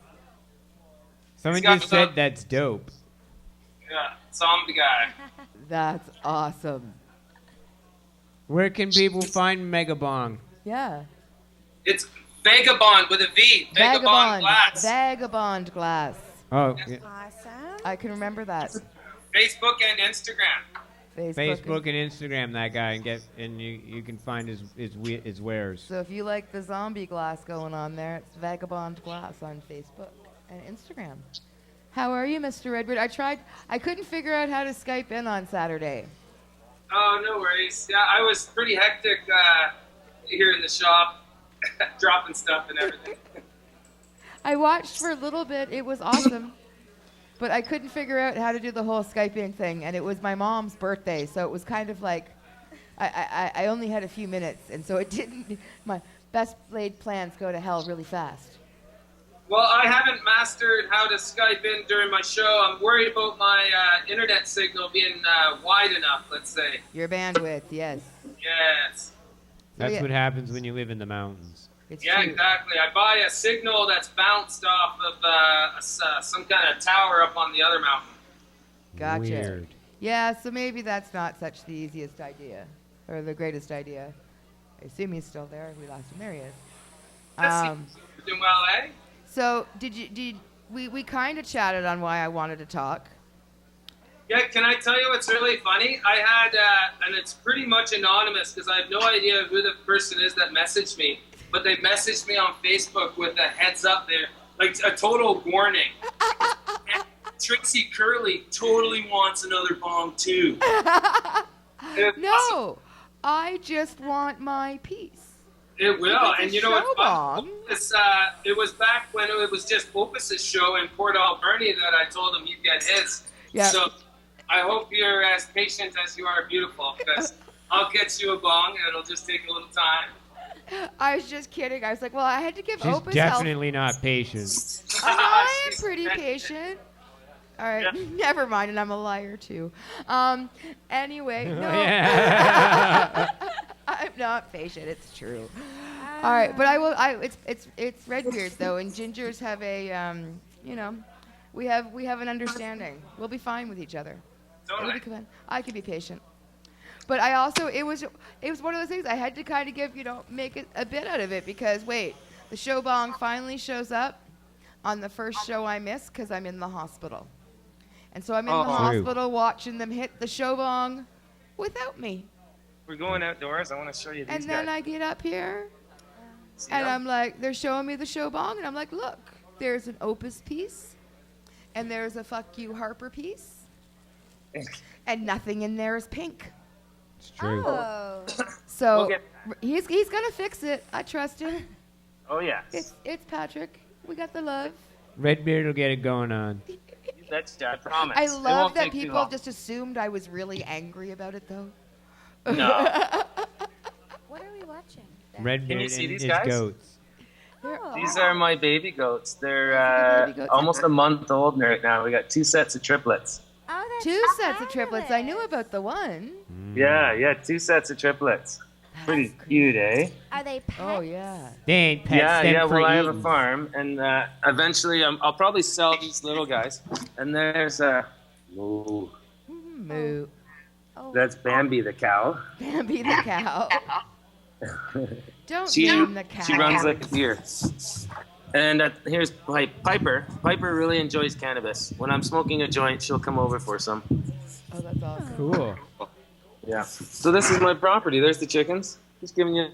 Someone He's got just said the- that's dope. Yeah, zombie guy. That's awesome. Where can people find Megabong? Yeah. It's Vagabond with a V. Vagabond glass. Vagabond glass. Oh, yeah. Awesome. I can remember that. Facebook and Instagram. Facebook and Instagram that guy and you can find his wares. So if you like the zombie glass going on there, it's Vagabond glass on Facebook and Instagram. How are you, Mr. Redwood? I couldn't figure out how to Skype in on Saturday. Oh, no worries. Yeah, I was pretty hectic here in the shop, dropping stuff and everything. I watched for a little bit. It was awesome. But I couldn't figure out how to do the whole Skyping thing, and it was my mom's birthday, so it was kind of like I only had a few minutes, and so it didn't. My best laid plans go to hell really fast. Well, I haven't mastered how to Skype in during my show. I'm worried about my internet signal being wide enough, let's say. Your bandwidth, yes. Yes. That's yeah. what happens when you live in the mountains. It's Yeah, true. exactly. I buy a signal that's bounced off of some kind of tower up on the other mountain. Gotcha. Weird. Yeah, so maybe that's not such the easiest idea or the greatest idea. I assume he's still there. We lost him. There he is. You're doing well, eh? So we kind of chatted on why I wanted to talk. Yeah, can I tell you what's really funny? I had, and it's pretty much anonymous because I have no idea who the person is that messaged me, but they messaged me on Facebook with a heads up there, like a total warning. Tracy Curley totally wants another bong too. No, I just want my piece. It will, and you know show what's bong. fun? It was back when it was just Opus's show in Port Alberni that I told him he'd get his. Yeah. So I hope you're as patient as you are beautiful, because I'll get you a bong, and it'll just take a little time. I was just kidding. I was like, well, I had to give She's Opus definitely not patient. I am pretty patient. All right, Yeah. never mind, and I'm a liar too. Anyway, no, I'm not patient. It's true. All right, but I will. It's Redbeards though, and gingers have a we have an understanding. We'll be fine with each other. Totally. It'll be fun. I can be patient. But I also it was one of those things I had to kind of give make it a bit out of it because wait, the show bong finally shows up on the first show I missed because I'm in the hospital. And so I'm in the hospital watching them hit the show bong without me. We're going outdoors. I want to show you these And then I get up here, and I'm like, they're showing me the show bong, and I'm like, look, there's an Opus piece, and there's a Fuck You Harper piece, and nothing in there is pink. It's true. Oh. So he's gonna fix it. I trust him. Oh, yes. It's Patrick. We got the love. Redbeard will get it going on. That's I promise. I love that people just assumed I was really angry about it, though. No. What are we watching? then? Redbeard Can you see and these his guys? goats. Oh. These are my baby goats. They're Baby goats. almost a month old right now. We got 2 sets of triplets. Oh, that's Two sets of triplets. I knew fabulous. about the one. Yeah, 2 sets of triplets. Pretty cute, eh? Are they pets? Oh yeah. They ain't pets. them for Well, I have a eating. farm, and eventually I'll probably sell these little guys. And there's ooh, Moo. Oh. that's Bambi the cow. Bambi the cow. Don't She name the cow. she runs like here. And here's Piper. Piper really enjoys cannabis. When I'm smoking a joint, she'll come over for some. Oh, that's awesome. Cool. Yeah. So this is my property. There's the chickens. Just giving you.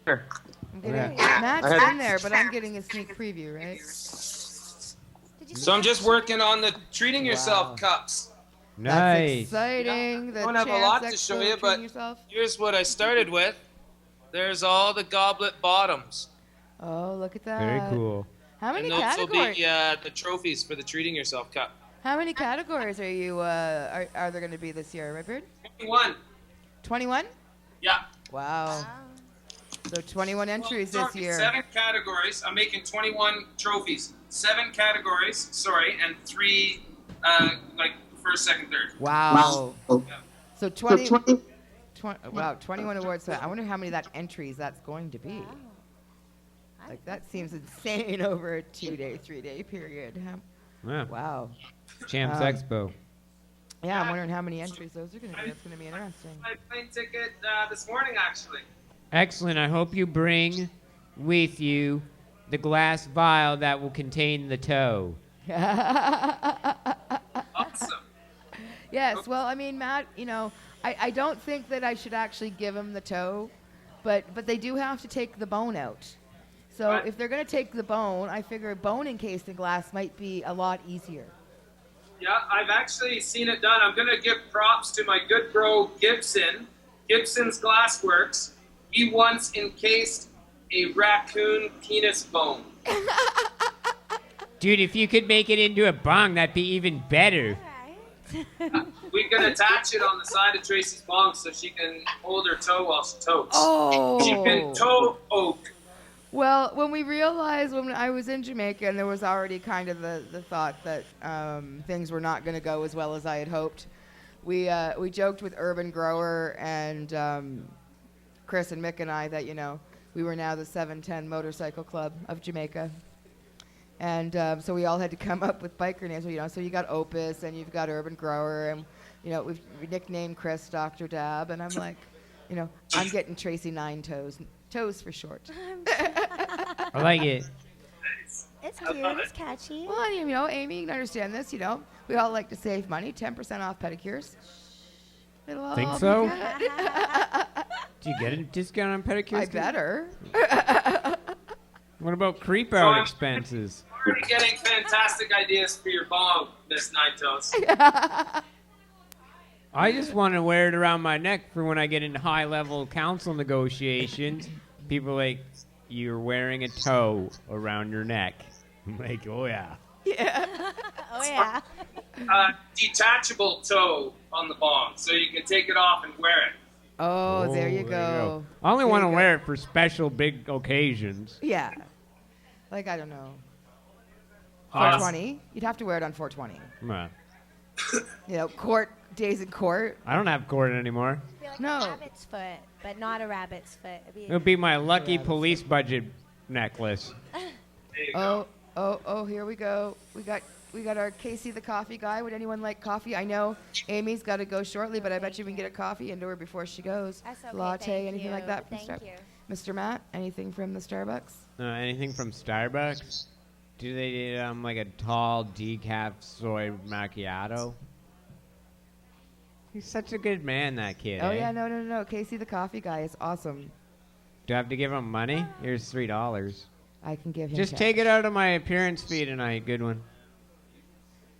Here. I'm getting, Yeah. Matt's I had- in there, but I'm getting a sneak preview, right? Did you So I'm just working on the treating yourself cups. That's Nice. exciting. The I don't have a Chance lot to Expo show you, treating but yourself. here's what I started with. There's all the goblet bottoms. Oh, look at that. Very cool. How many And those will categories? be the trophies for the treating yourself cup. How many categories are you? Are there going to be this year, Redbeard? 21. 21? Yeah. Wow. So 21 entries Well, this year. 7 categories. I'm making 21 trophies. 7 categories, and 3, like first, second, third. Wow. Yeah. So 20. Wow, 21 awards. So I wonder how many entries that's going to be. Like that seems insane over a 2-day, 3-day period. Yeah. Wow. Champs Um, Expo. Yeah, I'm wondering how many entries those are going to be. That's going to be interesting. My plane ticket this morning, actually. Excellent. I hope you bring with you the glass vial that will contain the toe. Awesome. Yes, well, I mean, Matt, I don't think that I should actually give him the toe, but they do have to take the bone out. So Right. if they're going to take the bone, I figure a bone encased in glass might be a lot easier. Yeah, I've actually seen it done. I'm going to give props to my good bro Gibson, Gibson's Glassworks. He once encased a raccoon penis bone. Dude, if you could make it into a bong, that'd be even better. We can attach it on the side of Tracy's bong so she can hold her toe while she totes. She can Oh. toe oak. Well, when we realized when I was in Jamaica and there was already kind of the thought that things were not going to go as well as I had hoped, we joked with Urban Grower and Chris and Mick and I that, we were now the 710 Motorcycle Club of Jamaica. And so we all had to come up with biker names. So you got Opus and you've got Urban Grower. And we nicknamed Chris Dr. Dab, and I'm like, I'm getting Tracy 9 Toes. Toes for short. I like it. It's cute. It's catchy. Well, Amy, you can understand this. We all like to save money. 10% off pedicures. It'll all Think be so? good. Do you get a discount on pedicures? I better. What about creep So out I'm- expenses? Already getting fantastic ideas for your bong, Miss Nine Toes. I just want to wear it around my neck for when I get into high-level council negotiations. People are like, you're wearing a toe around your neck. I'm like, oh, yeah. Oh, yeah. Detachable toe on the bong, so you can take it off and wear it. Oh, there you go. I only There want to you go. wear it for special big occasions. Yeah. Like, I don't know. Awesome. 420. You'd have to wear it on 420. Nah. Days in court. I don't have cord anymore. It'd be like No. a rabbit's foot, but not a rabbit's foot. It'd be It'll be my lucky police budget necklace. There you go. Oh, here we go. We got our Casey the coffee guy. Would anyone like coffee? I know Amy's got to go shortly, but I bet you we can get a coffee into her before she goes. That's okay, Latte, thank anything you. like that from Thank you. Mr. Matt, anything from the Starbucks? Anything from Starbucks? Do they do like a tall decaf soy macchiato? He's such a good man, that kid. Oh eh? yeah, no. Casey the coffee guy is awesome. Do I have to give him money? Here's $3. I can give him. Just cash. take it out of my appearance fee tonight. Good one.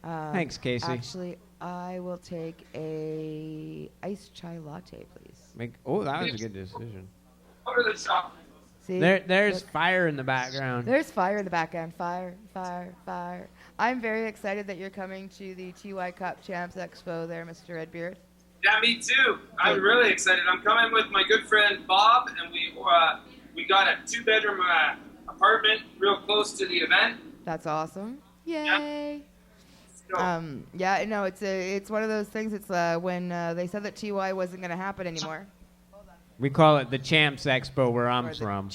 Thanks, Casey. Actually, I will take a iced chai latte, please. Oh, that was a good decision. Over the shop. See, There's Look, fire in the background. there's fire in the background. Fire. I'm very excited that you're coming to the TY Cup Champs Expo there, Mr. Redbeard. Yeah, me too. I'm really excited. I'm coming with my good friend Bob, and we got a 2-bedroom apartment real close to the event. That's awesome. Yay. It's one of those things. It's when they said that TY wasn't going to happen anymore. We call it the Champs Expo where I'm Or the from.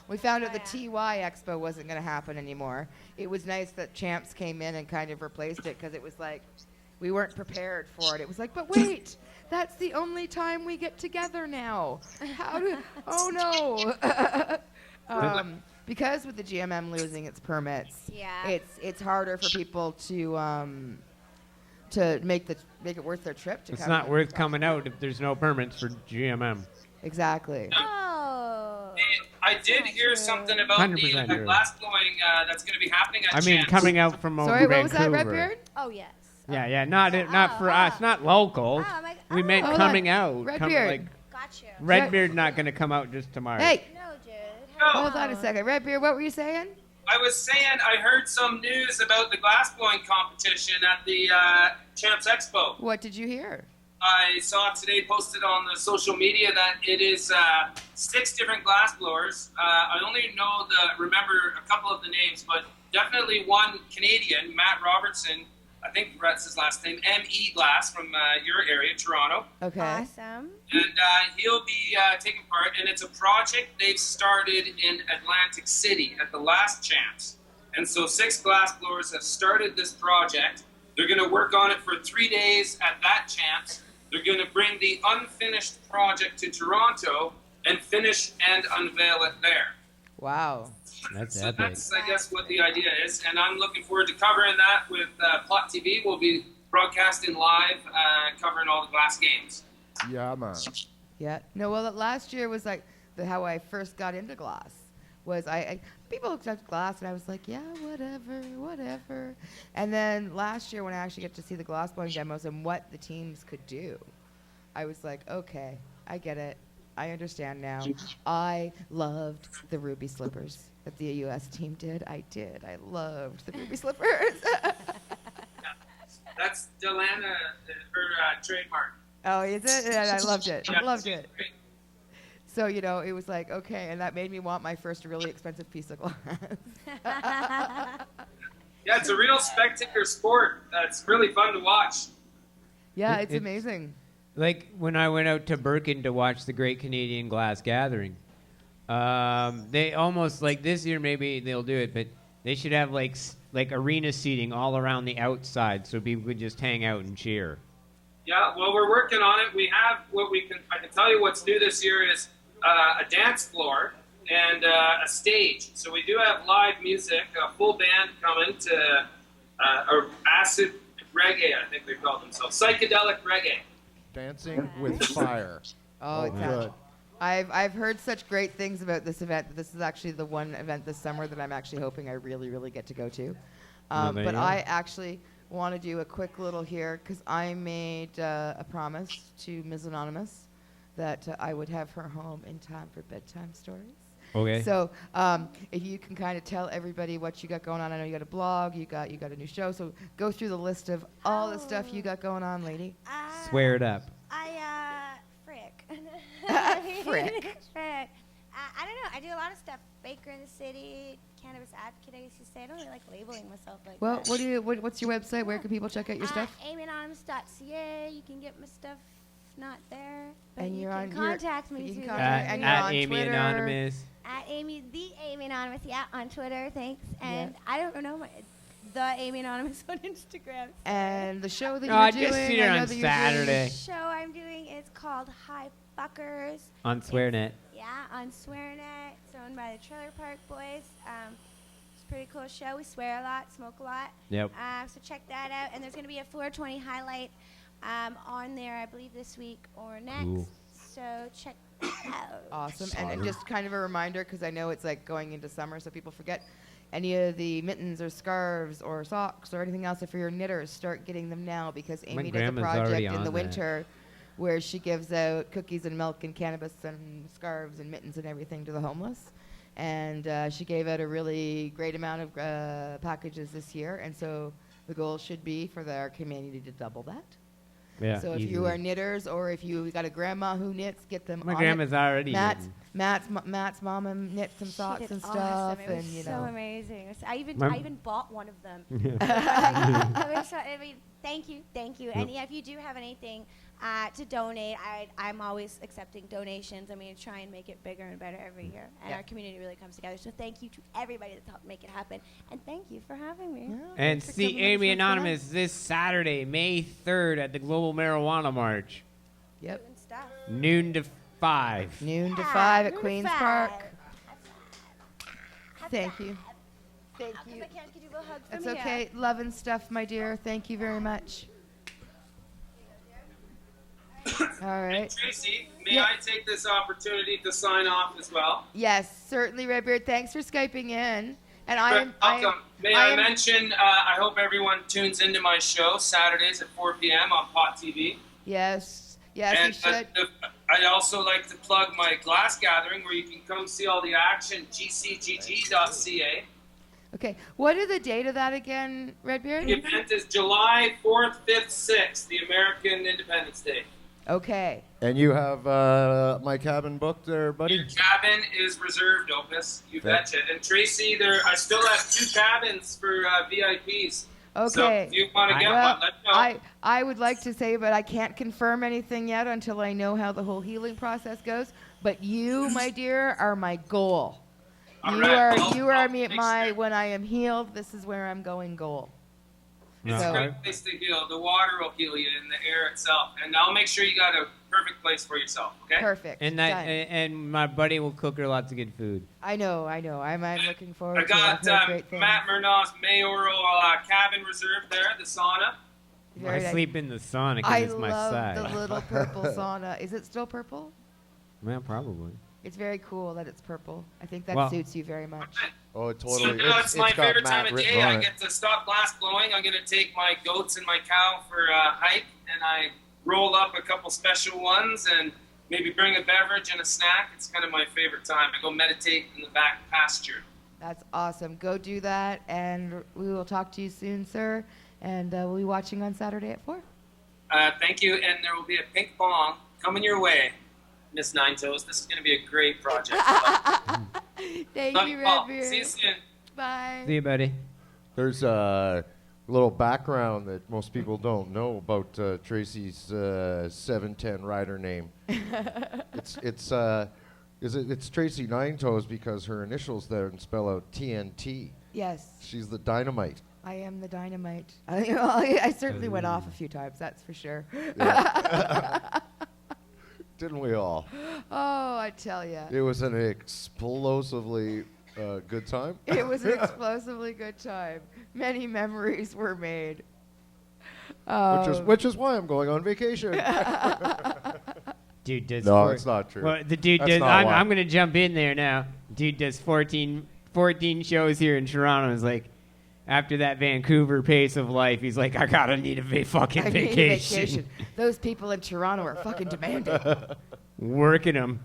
We found out the TY Expo wasn't going to happen anymore. It was nice that Champs came in and kind of replaced it because it was like we weren't prepared for it. It was like, but wait, that's the only time we get together now. Oh no. Because with the GMM losing its permits, Yeah. it's harder for people to make it worth their trip to It's come. not worth coming out if there's no permits for GMM. Exactly. Oh. I did hear something about 100% the true. glass blowing that's going to be happening at I mean, Champs. coming out from over Sorry, what was Vancouver. that, Redbeard? Oh, yes. Yeah, not for us, not local. Oh, my, We meant Hold coming on. out. Redbeard. Like Got you. Redbeard not going to come out just tomorrow. Hey, No, Jude. hold on a second. Redbeard, what were you saying? I was saying I heard some news about the glass blowing competition at the Champs Expo. What did you hear? I saw today posted on the social media that it is 6 different glass blowers. I only remember a couple of the names, but definitely one Canadian, Matt Robertson. I think that's his last name, M.E. Glass from your area, Toronto. Okay. Awesome. And he'll be taking part, and it's a project they've started in Atlantic City at the last Champs. And so 6 glass blowers have started this project. They're going to work on it for 3 days at that Champs. They're going to bring the unfinished project to Toronto and finish and unveil it there. Wow. That's So epic. that's, I guess, what the idea is. And I'm looking forward to covering that with Plot TV. We'll be broadcasting live, covering all the glass games. Yeah, man. Yeah. No, well, last year was like how I first got into glass. Was people looked at glass and I was like, yeah, whatever. And then last year when I actually get to see the glass blowing demos and what the teams could do, I was like, okay, I get it. I understand now. I loved the ruby slippers that the U.S. team did. I loved the ruby slippers. That's Delana, her trademark. Oh, is it? And I loved it. Yeah, I loved it's it. great. So, it was like, okay, and that made me want my first really expensive piece of glass. Yeah, it's a real spectator sport. It's really fun to watch. Yeah, it's It's- amazing. Like when I went out to Birkin to watch the Great Canadian Glass Gathering, they almost like this year maybe they'll do it, but they should have like arena seating all around the outside so people could just hang out and cheer. Yeah, well, we're working on it. We have I can tell you what's new this year is a dance floor and a stage. So we do have live music, a full band coming to or acid reggae, I think they call themselves, psychedelic reggae. Dancing with fire. Oh, it's good. I've heard such great things about this event. This is actually the one event this summer that I'm actually hoping I really, really get to go to. But I actually want to do a quick little here because I made a promise to Ms. Anonymous that I would have her home in time for bedtime stories. Okay. So if you can kind of tell everybody what you got going on. I know you got a blog, you got a new show. So go through the list of all the stuff you got going on, lady. Swear it up. Frick. Frick. Frick. I don't know. I do a lot of stuff. Baker in the City, cannabis advocate, I used to say. I don't really like labeling myself like Well, that. what's your website? Where can people check out your stuff? AmyAnonymous.ca. You can get my stuff not there. But And you you're can on contact me you through can there. contact- and you're At on Amy Twitter. Anonymous. At the Amy Anonymous, yeah, on Twitter, thanks. And I don't know the Amy Anonymous on Instagram. And the show that I you're just doing. see her I know on that you're Saturday. The show I'm doing is called Hi Fuckers. On SwearNet. Yeah, on SwearNet. It's owned by the Trailer Park Boys. It's a pretty cool show. We swear a lot, smoke a lot. Yep. So check that out. And there's going to be a 420 highlight on there, I believe, this week or next. Cool. So check that out. Awesome. And just kind of a reminder, because I know it's like going into summer, so people forget any of the mittens or scarves or socks or anything else. If you're knitters, start getting them now, because Amy does a grandma's already project in on the that. winter where she gives out cookies and milk and cannabis and scarves and mittens and everything to the homeless. And she gave out a really great amount of packages this year. And so the goal should be for our community to double that. Yeah. So if you easily. are knitters, or if you got a grandma who knits, get them My on grandma's it. already Matt's knitting. Matt's mama knit some She socks did and awesome. stuff, It was and you so know. amazing. I even My- bought one of them. I mean, thank you. And yeah, if you do have anything to donate, I'm always accepting donations. I mean, try and make it bigger and better every year. And our community really comes together. So thank you to everybody that's helped make it happen. And thank you for having me. Yeah, And thanks for see coming on the Amy show tonight. Anonymous this Saturday, May 3rd at the Global Marijuana March. Yep. Doing stuff. Noon to 5. Noon to Yeah, 5 at noon to Queen's 5. Park. How's Thank that? you. Thank How come you. I can't give you a hug from That's here? okay. Love and stuff, my dear. Thank you very much. All right. Tracy, may Yeah. I take this opportunity to sign off as well? Yes, certainly, Redbeard. Thanks for Skyping in. And I am. Welcome. May I am- mention, I hope everyone tunes into my show Saturdays at 4 p.m. on Pot TV. Yes. Yes, you And should. I'd also like to plug my glass gathering where you can come see all the action, gcgg.ca. Okay. What is the date of that again, Redbeard? The event is July 4th, 5th, 6th, the American Independence Day. Okay. And you have my cabin booked there, buddy? Your cabin is reserved, Opus. You betcha. And Tracy, I still have 2 cabins for VIPs. So Okay. if you want to get Well, one, let me know. I would like to say, but I can't confirm anything yet until I know how the whole healing process goes. But you, my dear, are my goal. All You right. are you are I'll me at make my sure. when I am healed. This is where I'm going goal. It's So- a great place to heal. The water will heal you in the air itself. And I'll make sure you got a perfect place for yourself, okay? Perfect. And Done. and my buddy will cook her lots of good food. I know. I'm looking forward I to it. I've got heard great things. Matt Murnau's mayoral cabin reserved there, the sauna. Very I nice. sleep in the sauna because I it's my love side. the little purple sauna. Is it still purple? Yeah, probably. It's very cool that it's purple. I think that Well- suits you very much. Oh, it So totally. now it's my got favorite time Matt of written day. on I it. get to stop glass blowing. I'm going to take my goats and my cow for a hike, and I roll up a couple special ones and maybe bring a beverage and a snack. It's kind of my favorite time. I go meditate in the back pasture. That's awesome. Go do that, and we will talk to you soon, sir. And we'll be watching on Saturday at 4. Thank you, and there will be a pink bong coming your way, Miss Nine Toes. This is going to be a great project. Thank Love you, you all. Redbeard. See you soon. Bye. See you, buddy. There's a little background that most people don't know about Tracy's 710 rider name. It's Tracy Nine Toes because her initials there and spell out TNT. Yes. She's the dynamite. I am the dynamite. I certainly went off a few times, that's for sure. Didn't we all? Oh, I tell you. It was an explosively good time. It was an explosively good time. Many memories were made. Which is why I'm going on vacation. Dude does. No, it's not true. Well, the dude That's does. not why. I'm gonna jump in there now. Dude does 14 shows here in Toronto. It's like, after that Vancouver pace of life, he's like, I gotta need a fucking I need a vacation. vacation. Those people in Toronto are fucking demanding. Working them.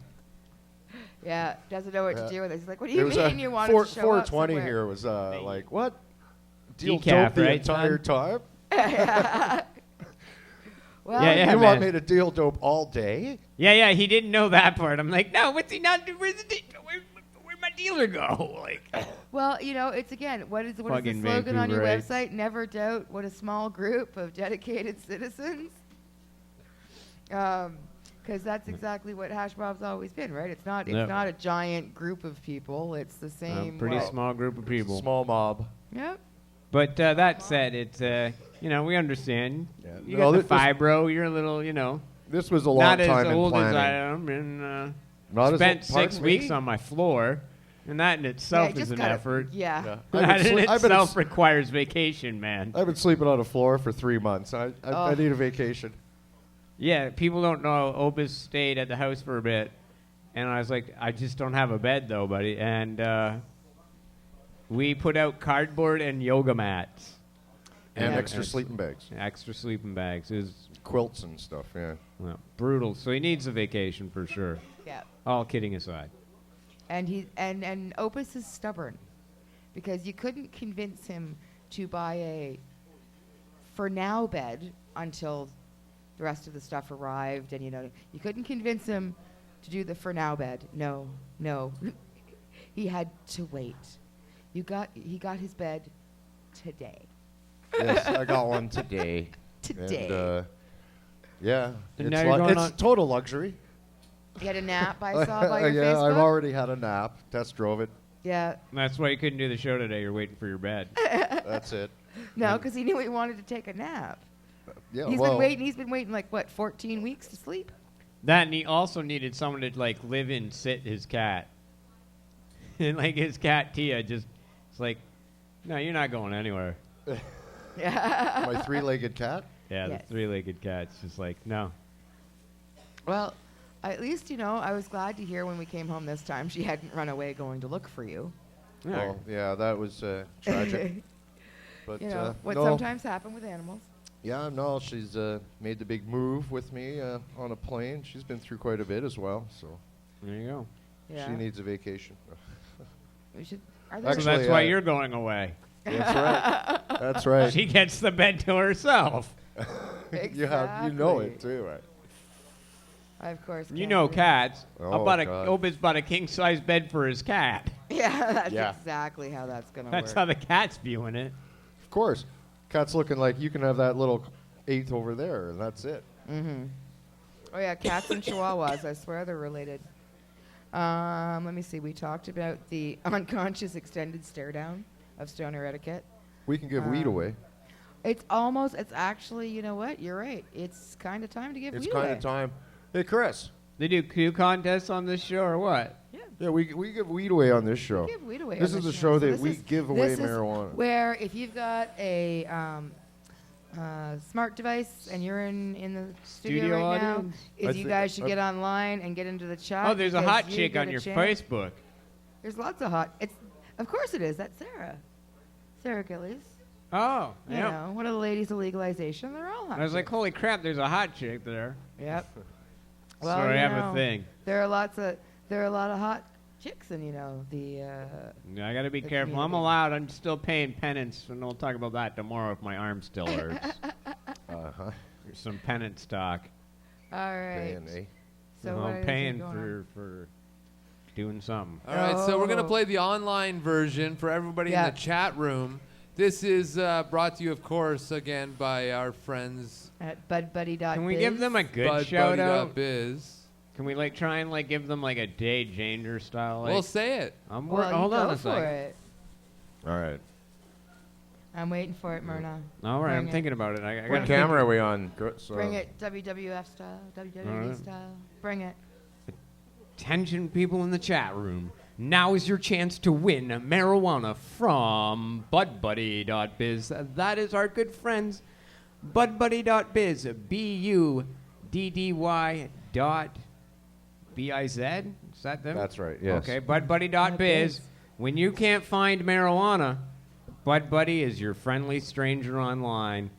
Yeah, doesn't know what to do with it. He's like, what do It you was mean you want to show up 420 somewhere? here was like, what? Deal Decaf, dope the right, entire son? time? Well, Yeah, You man. want me to deal dope all day? Yeah, he didn't know that part. I'm like, no, what's he not doing? Where'd my dealer go? Like, well, it's again, what is the Fucking slogan on your Vancouver, website? Never doubt what a small group of dedicated citizens. Because that's exactly what Hash Bob's always been, right? It's not a giant group of people. It's the same. pretty small group of people. Small mob. Yep. But that said, it's we understand. Yeah. You No, got the this- fibro. You're a little, This was a long not time as old in as planning. I am, and Not as spent old- 6 pardon weeks me? on my floor, and that in itself Yeah, is just an gotta- effort. Yeah. Yeah. That in I've been itself requires vacation, man. I've been sleeping on the floor for 3 months. I need a vacation. Yeah, people don't know Opus stayed at the house for a bit, and I was like, I just don't have a bed though, buddy. And we put out cardboard and yoga mats. And Yeah. extra sleeping bags. Extra sleeping bags. It was Quilts and stuff, yeah. brutal. So he needs a vacation for sure. Yeah. All kidding aside. And Opus is stubborn, because you couldn't convince him to buy a for now bed until the rest of the stuff arrived, and you couldn't convince him to do the for now bed. No. He had to wait. He got his bed today. Yes, I got one today. Today. And, yeah, And now you're going it's on- total luxury. You had a nap I saw by your Yeah, Facebook. I've already had a nap. Test drove it. Yeah. That's why you couldn't do the show today. You're waiting for your bed. That's it. No, because he knew he wanted to take a nap. Yeah, He's well, been waiting like what, 14 weeks to sleep? That, and he also needed someone to like live and sit his cat. And like his cat Tia it's like, no, you're not going anywhere. Yeah. my 3-legged cat. Yeah, Yes. the 3-legged cat's just like, no. Well, at least, I was glad to hear when we came home this time she hadn't run away going to look for you. Yeah. Well, yeah, that was tragic. But What no, sometimes happen with animals. yeah, no, she's made the big move with me on a plane. She's been through quite a bit as well, so There you go. Yeah. she needs a vacation. We should. Are there So Actually, that's why I- you're going away. That's right. That's right. She gets the bed to herself. You know it too, right? I, of course. You can't know do- cats. Oh, God. God. Opus bought a king-size bed for his cat. Yeah, that's Yeah. exactly how that's going to That's work. how the cat's viewing it. Of course. Cat's looking like you can have that little 8th over there, and that's it. Mm-hmm. Oh, yeah, cats and chihuahuas. I swear they're related. Let me see. We talked about the unconscious extended stare down of stoner etiquette. We can give weed away. It's actually, you know what? You're right. It's kind of time to give It's weed kind away. of time. Hey, Chris. They do Q contests on this show or what? Yeah, we give weed away on this show. Give weed away This on is the this show So that this we is- give away this is marijuana. Where if you've got a smart device and you're in the studio, Studio right audience? now, I is you thi- guys should get online and get into the chat. Oh, there's a because hot you chick get on a your chance. Facebook. There's lots of hot. Of course it is. That's Sarah Gillies. Oh, You yeah. know, one of the ladies of legalization. They're all hot. I was like, holy crap, there's a hot chick there. Yep. So I have a thing. There are a lot of hot chicks, and I got to be The careful. I'm community. allowed. I'm still paying penance, and we'll talk about that tomorrow if my arm still hurts. Uh-huh. There's some penance talk. all right. A&A. So what I'm is paying going on? for doing something. All right, so we're going to Oh. play the online version for everybody Yeah. in the chat room. This is brought to you, of course, again by our friends At budbuddy.biz. Can we give them a good shout out? BudBuddy.biz. Can we try and give them a Day Janger style? We'll say it. I'm Well, hold you on go a for second. it. All right. I'm waiting for it, Myrna. All right, I'm Bring it. thinking about it. I What gotta camera are we on? So Bring it, WWF style, WWE Alright. style. Bring it. Attention, people in the chat room. Now is your chance to win marijuana from BudBuddy.biz. That is our good friends. BudBuddy.biz. BUDDY dot BIZ. Is that them? That's right, yes. Okay, BudBuddy.biz. When you can't find marijuana, BudBuddy is your friendly stranger online.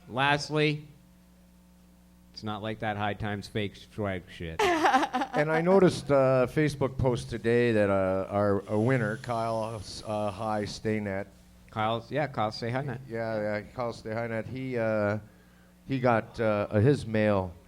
Lastly, it's not like that High Times fake swag shit. And I noticed a Facebook post today that our winner, Kyle High Staynet. Kyle, say hi, Nat. Yeah, Kyle Stay High Net. He got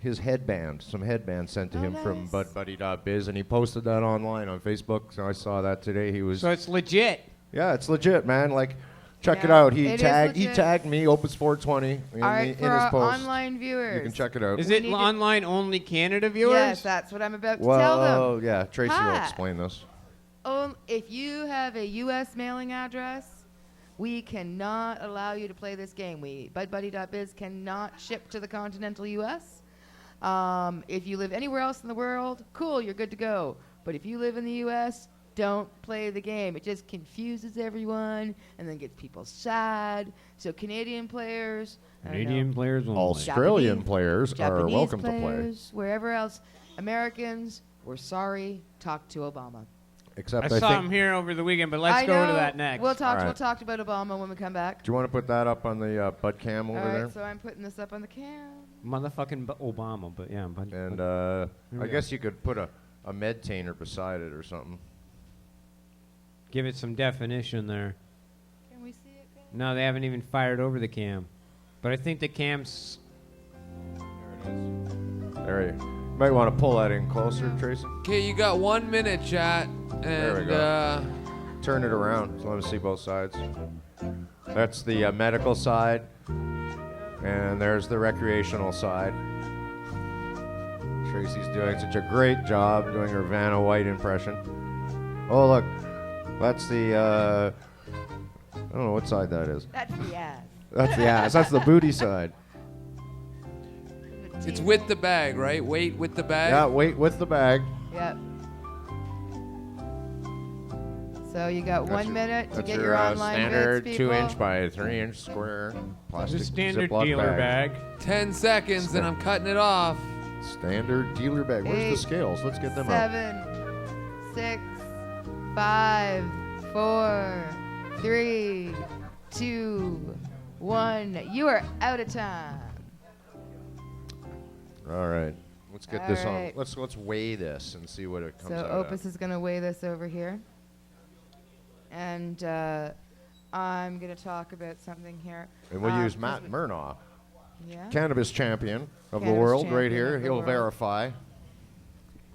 his headband, some headband sent to him from BudBuddy.biz, and he posted that online on Facebook. So I saw that today. So it's legit. Yeah, it's legit, man. Like, check it Yeah, out. it He is tagged legit. me, Opus 420, All right, in for his our post. online viewers. You can check it out. Is We it need to- online only Canada viewers? Yes, that's what I'm about to tell Well, them. yeah, Tracy will Hi. explain this. If you have a U.S. mailing address, we cannot allow you to play this game. BudBuddy.biz cannot ship to the continental U.S. If you live anywhere else in the world, cool, you're good to go. But if you live in the U.S., don't play the game. It just confuses everyone and then gets people sad. So Canadian players, Canadian players only. Australian players are Japanese welcome to play. players, wherever else, Americans, we're sorry. Talk to Obama. Except I I saw think. him here over the weekend, but let's I go to know. that next. We'll talk. All right. We'll talk about Obama when we come back. Do you want to put that up on the Bud Cam over All right, there? so I'm putting this up on the cam. Motherfucking Obama, but yeah. And Here we I go. guess you could put a medtainer beside it or something. Give it some definition there. Can we see it? Guys? No, they haven't even fired over the cam. But I think the cam's... There you might want to pull that in closer, Tracy. Okay, you got 1 minute, chat. And, There we go. Turn it around so let me see both sides. That's the medical side, and there's the recreational side. Tracy's doing such a great job doing her Vanna White impression. Oh, look. That's the, I don't know what side that is. That's the ass. That's the ass. That's the booty side. It's with the bag, right? Weight with the bag? Yeah, wait with the bag. Yep. So you got That's 1 minute to That's get your your online standard bits, people. 2-inch by 3-inch square plastic Just standard Ziploc dealer bag. 10 seconds and I'm cutting it off. Standard dealer bag. Where's 8, the scales? Let's get them out. 7, 6, 5, 4, 3, 2, 1. You are out of time. All right. Let's get All this right. on. Let's weigh this and see what it comes So out Opus at. is going to weigh this over here. And I'm going to talk about something here. And we'll use 'cause Matt we- Murnaugh, Yeah. cannabis champion of the Cannabis world, right champion here. of the He'll world. verify.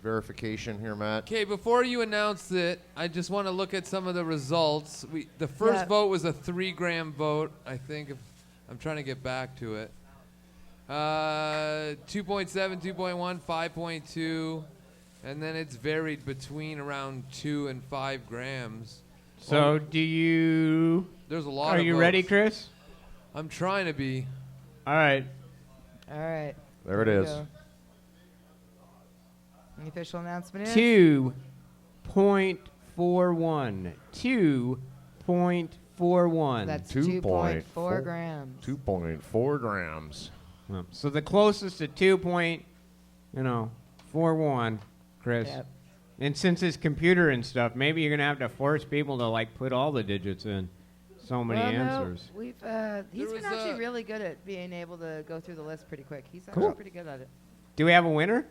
Verification here, Matt. Okay, before you announce it, I just want to look at some of the results. The first Yeah. vote was a 3-gram vote, I think. I'm trying to get back to it. 2.7, 2.1, 5.2, and then it's varied between around 2 and 5 grams. So do you... There's a lot Are of you votes. ready, Chris? I'm trying to be. All right. All right. There it Here we is. go. The official announcement is 2.41. 2.41. that's 2.4 2.4 grams. 2.4 grams. So the closest to 2.41, Chris. Yep. And since it's computer and stuff, maybe you're gonna have to force people to like put all the digits in. So many Well, no, answers. he's There been was actually a- really good at being able to go through the list pretty quick. He's actually Cool. pretty good at it. Do we have a winner?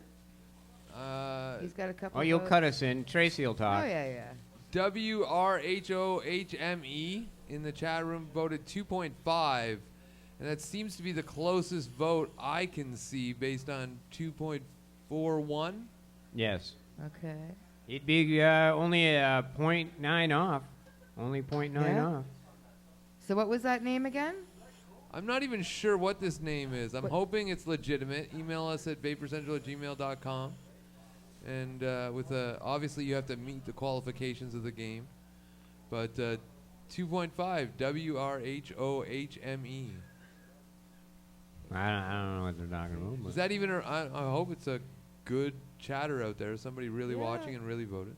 He's got a couple. Oh, you'll votes. cut us in. Tracy will talk. Oh yeah, yeah. WRHOHME in the chat room voted 2.5, and that seems to be the closest vote I can see based on 2.41. Yes. Okay. He'd be only a 0.9 off. Only 0.9 Yeah. off. So what was that name again? I'm not even sure what this name is. I'm What- hoping it's legitimate. Email us at vaporcentral@gmail.com. And obviously you have to meet the qualifications of the game. But 2.5 WRHOHME. I don't know what they're talking about. But Is that even? I hope it's a good chatter out there. Somebody really watching and really voted.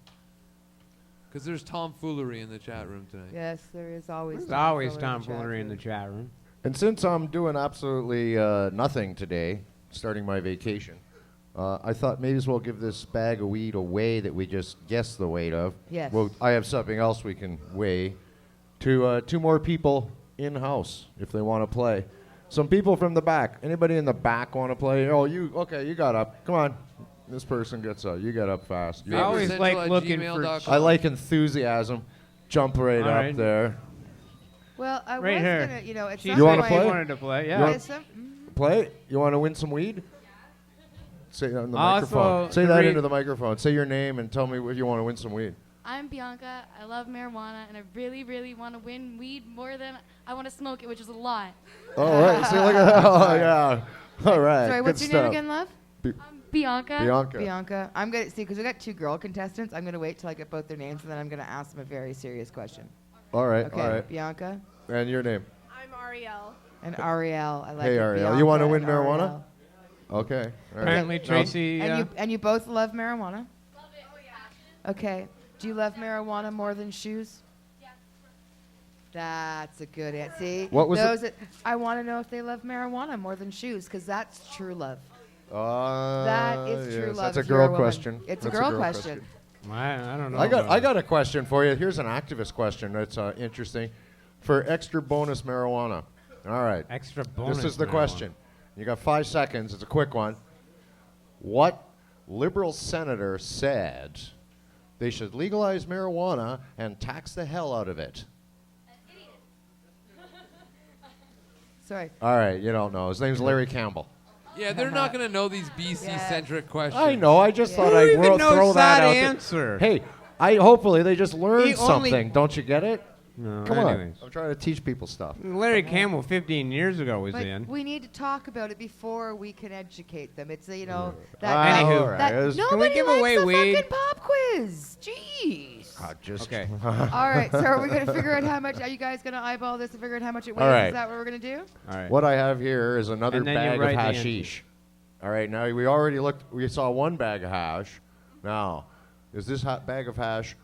Because there's tomfoolery in the chat room tonight. Yes, there is always. There's always tomfoolery in the chat room. And since I'm doing absolutely nothing today, starting my vacation, I thought maybe as well give this bag of weed away that we just guessed the weight of. Yes. Well, I have something else we can weigh to 2 more people in-house if they want to play. Some people from the back. Anybody in the back want to play? Oh, you got up. Come on. This person gets up. You got up fast. I always like looking for... I like enthusiasm. Jump right up there. Well, I Right was here. gonna, you know, it's You want to play? wanted to play, You yeah. wanna play? You want to win some weed? Say it on the microphone. Say that into the microphone. Say your name and tell me what you want to win some weed. I'm Bianca. I love marijuana, and I really, really want to win weed more than I want to smoke it, which is a lot. All right. See, look at that. Oh, yeah. All right. Sorry, what's Good your name stuff. again, love? Bianca. Bianca. I'm gonna see because we got 2 girl contestants. I'm gonna wait till I get both their names, and then I'm gonna ask them a very serious question. All right. Okay, All right. Bianca. And your name? I'm Ariel. And Ariel. I like Hey, it. Ariel. Bianca You want to win and marijuana? Ariel. Okay. All right. Apparently, Tracy... And you both love marijuana? Okay. Do you love marijuana more than shoes? Yes. That's a good answer. See? What was Those I want to know if they love marijuana more than shoes, because that's true love. That is true yes, love. That's a if you're girl woman. question. It's That's a girl question. I don't know. I got a question for you. Here's an activist question that's interesting. For extra bonus marijuana. All right. Extra bonus This is the marijuana. question. You got 5 seconds. It's a quick one. What liberal senator said they should legalize marijuana and tax the hell out of it? Sorry. All right, you don't know. His name's Larry Campbell. Yeah, they're not going to know these BC-centric questions. I know. I just thought I'd throw that out there. Hey, hopefully they just learned something. Don't you get it? No, Come anyways. on. I'm trying to teach people stuff. Larry Campbell 15 years ago was But in. we need to talk about it before we can educate them. It's Anywho. that Can we nobody give likes away the weed? fucking pop quiz. Jeez. Okay. All right, so are we going to figure out how much? Are you guys going to eyeball this and figure out how much it weighs? All right. Is that what we're going to do? All right. What I have here is another And then you bag of write the hashish. All right, now we already looked. We saw 1 bag of hash. Now, is this bag of hash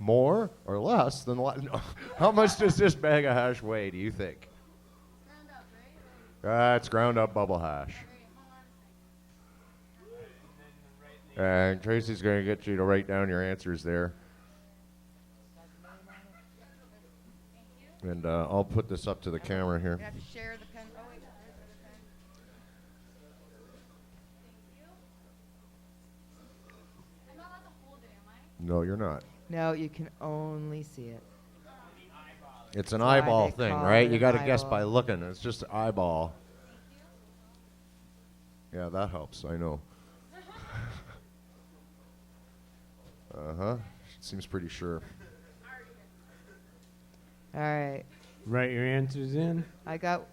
more or less than no. How much does this bag of hash weigh, do you think? Ground up, right? It's ground up bubble hash. And Tracy's going to get you to write down your answers there. And I'll put this up to the camera here. You have to share the pen. Oh, wait. Where's the pen? I'm not allowed to hold it, am I? No, you're not. No, you can only see it. It's an That's why eyeball they thing, call right? it You an got to guess eyeball. by looking. It's just eyeball. Yeah, that helps. I know. Uh-huh. Seems pretty sure. All right. Write your answers in. I got,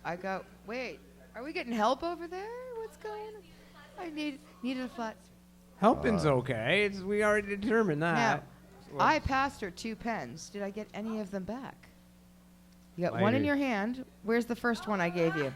wait, are we getting help over there? What's going on? I needed a flat. Helping's okay. We already determined Now, that. I passed her 2 pens. Did I get any of them back? You got one in Lighters. your hand. Where's the first one I gave you?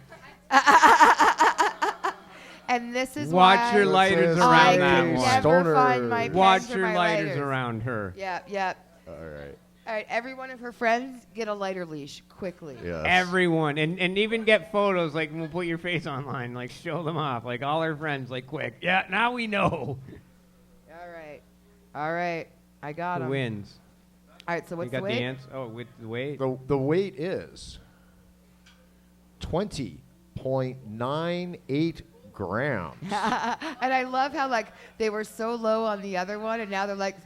And this is Watch why your lighters I around could that never one. find my pens Watch or your my lighters around her. Yeah. All right. All right, every one of her friends get a lighter leash quickly. Yes. Everyone. And even get photos, like, we'll put your face online, like, show them off. Like, all her friends, like, quick. Yeah, now we know. All right. I got Who them. wins? All right, so what's you got the weight? the answer? Oh, with the weight? The weight is 20.98 grams. And I love how like they were so low on the other one, and now they're like,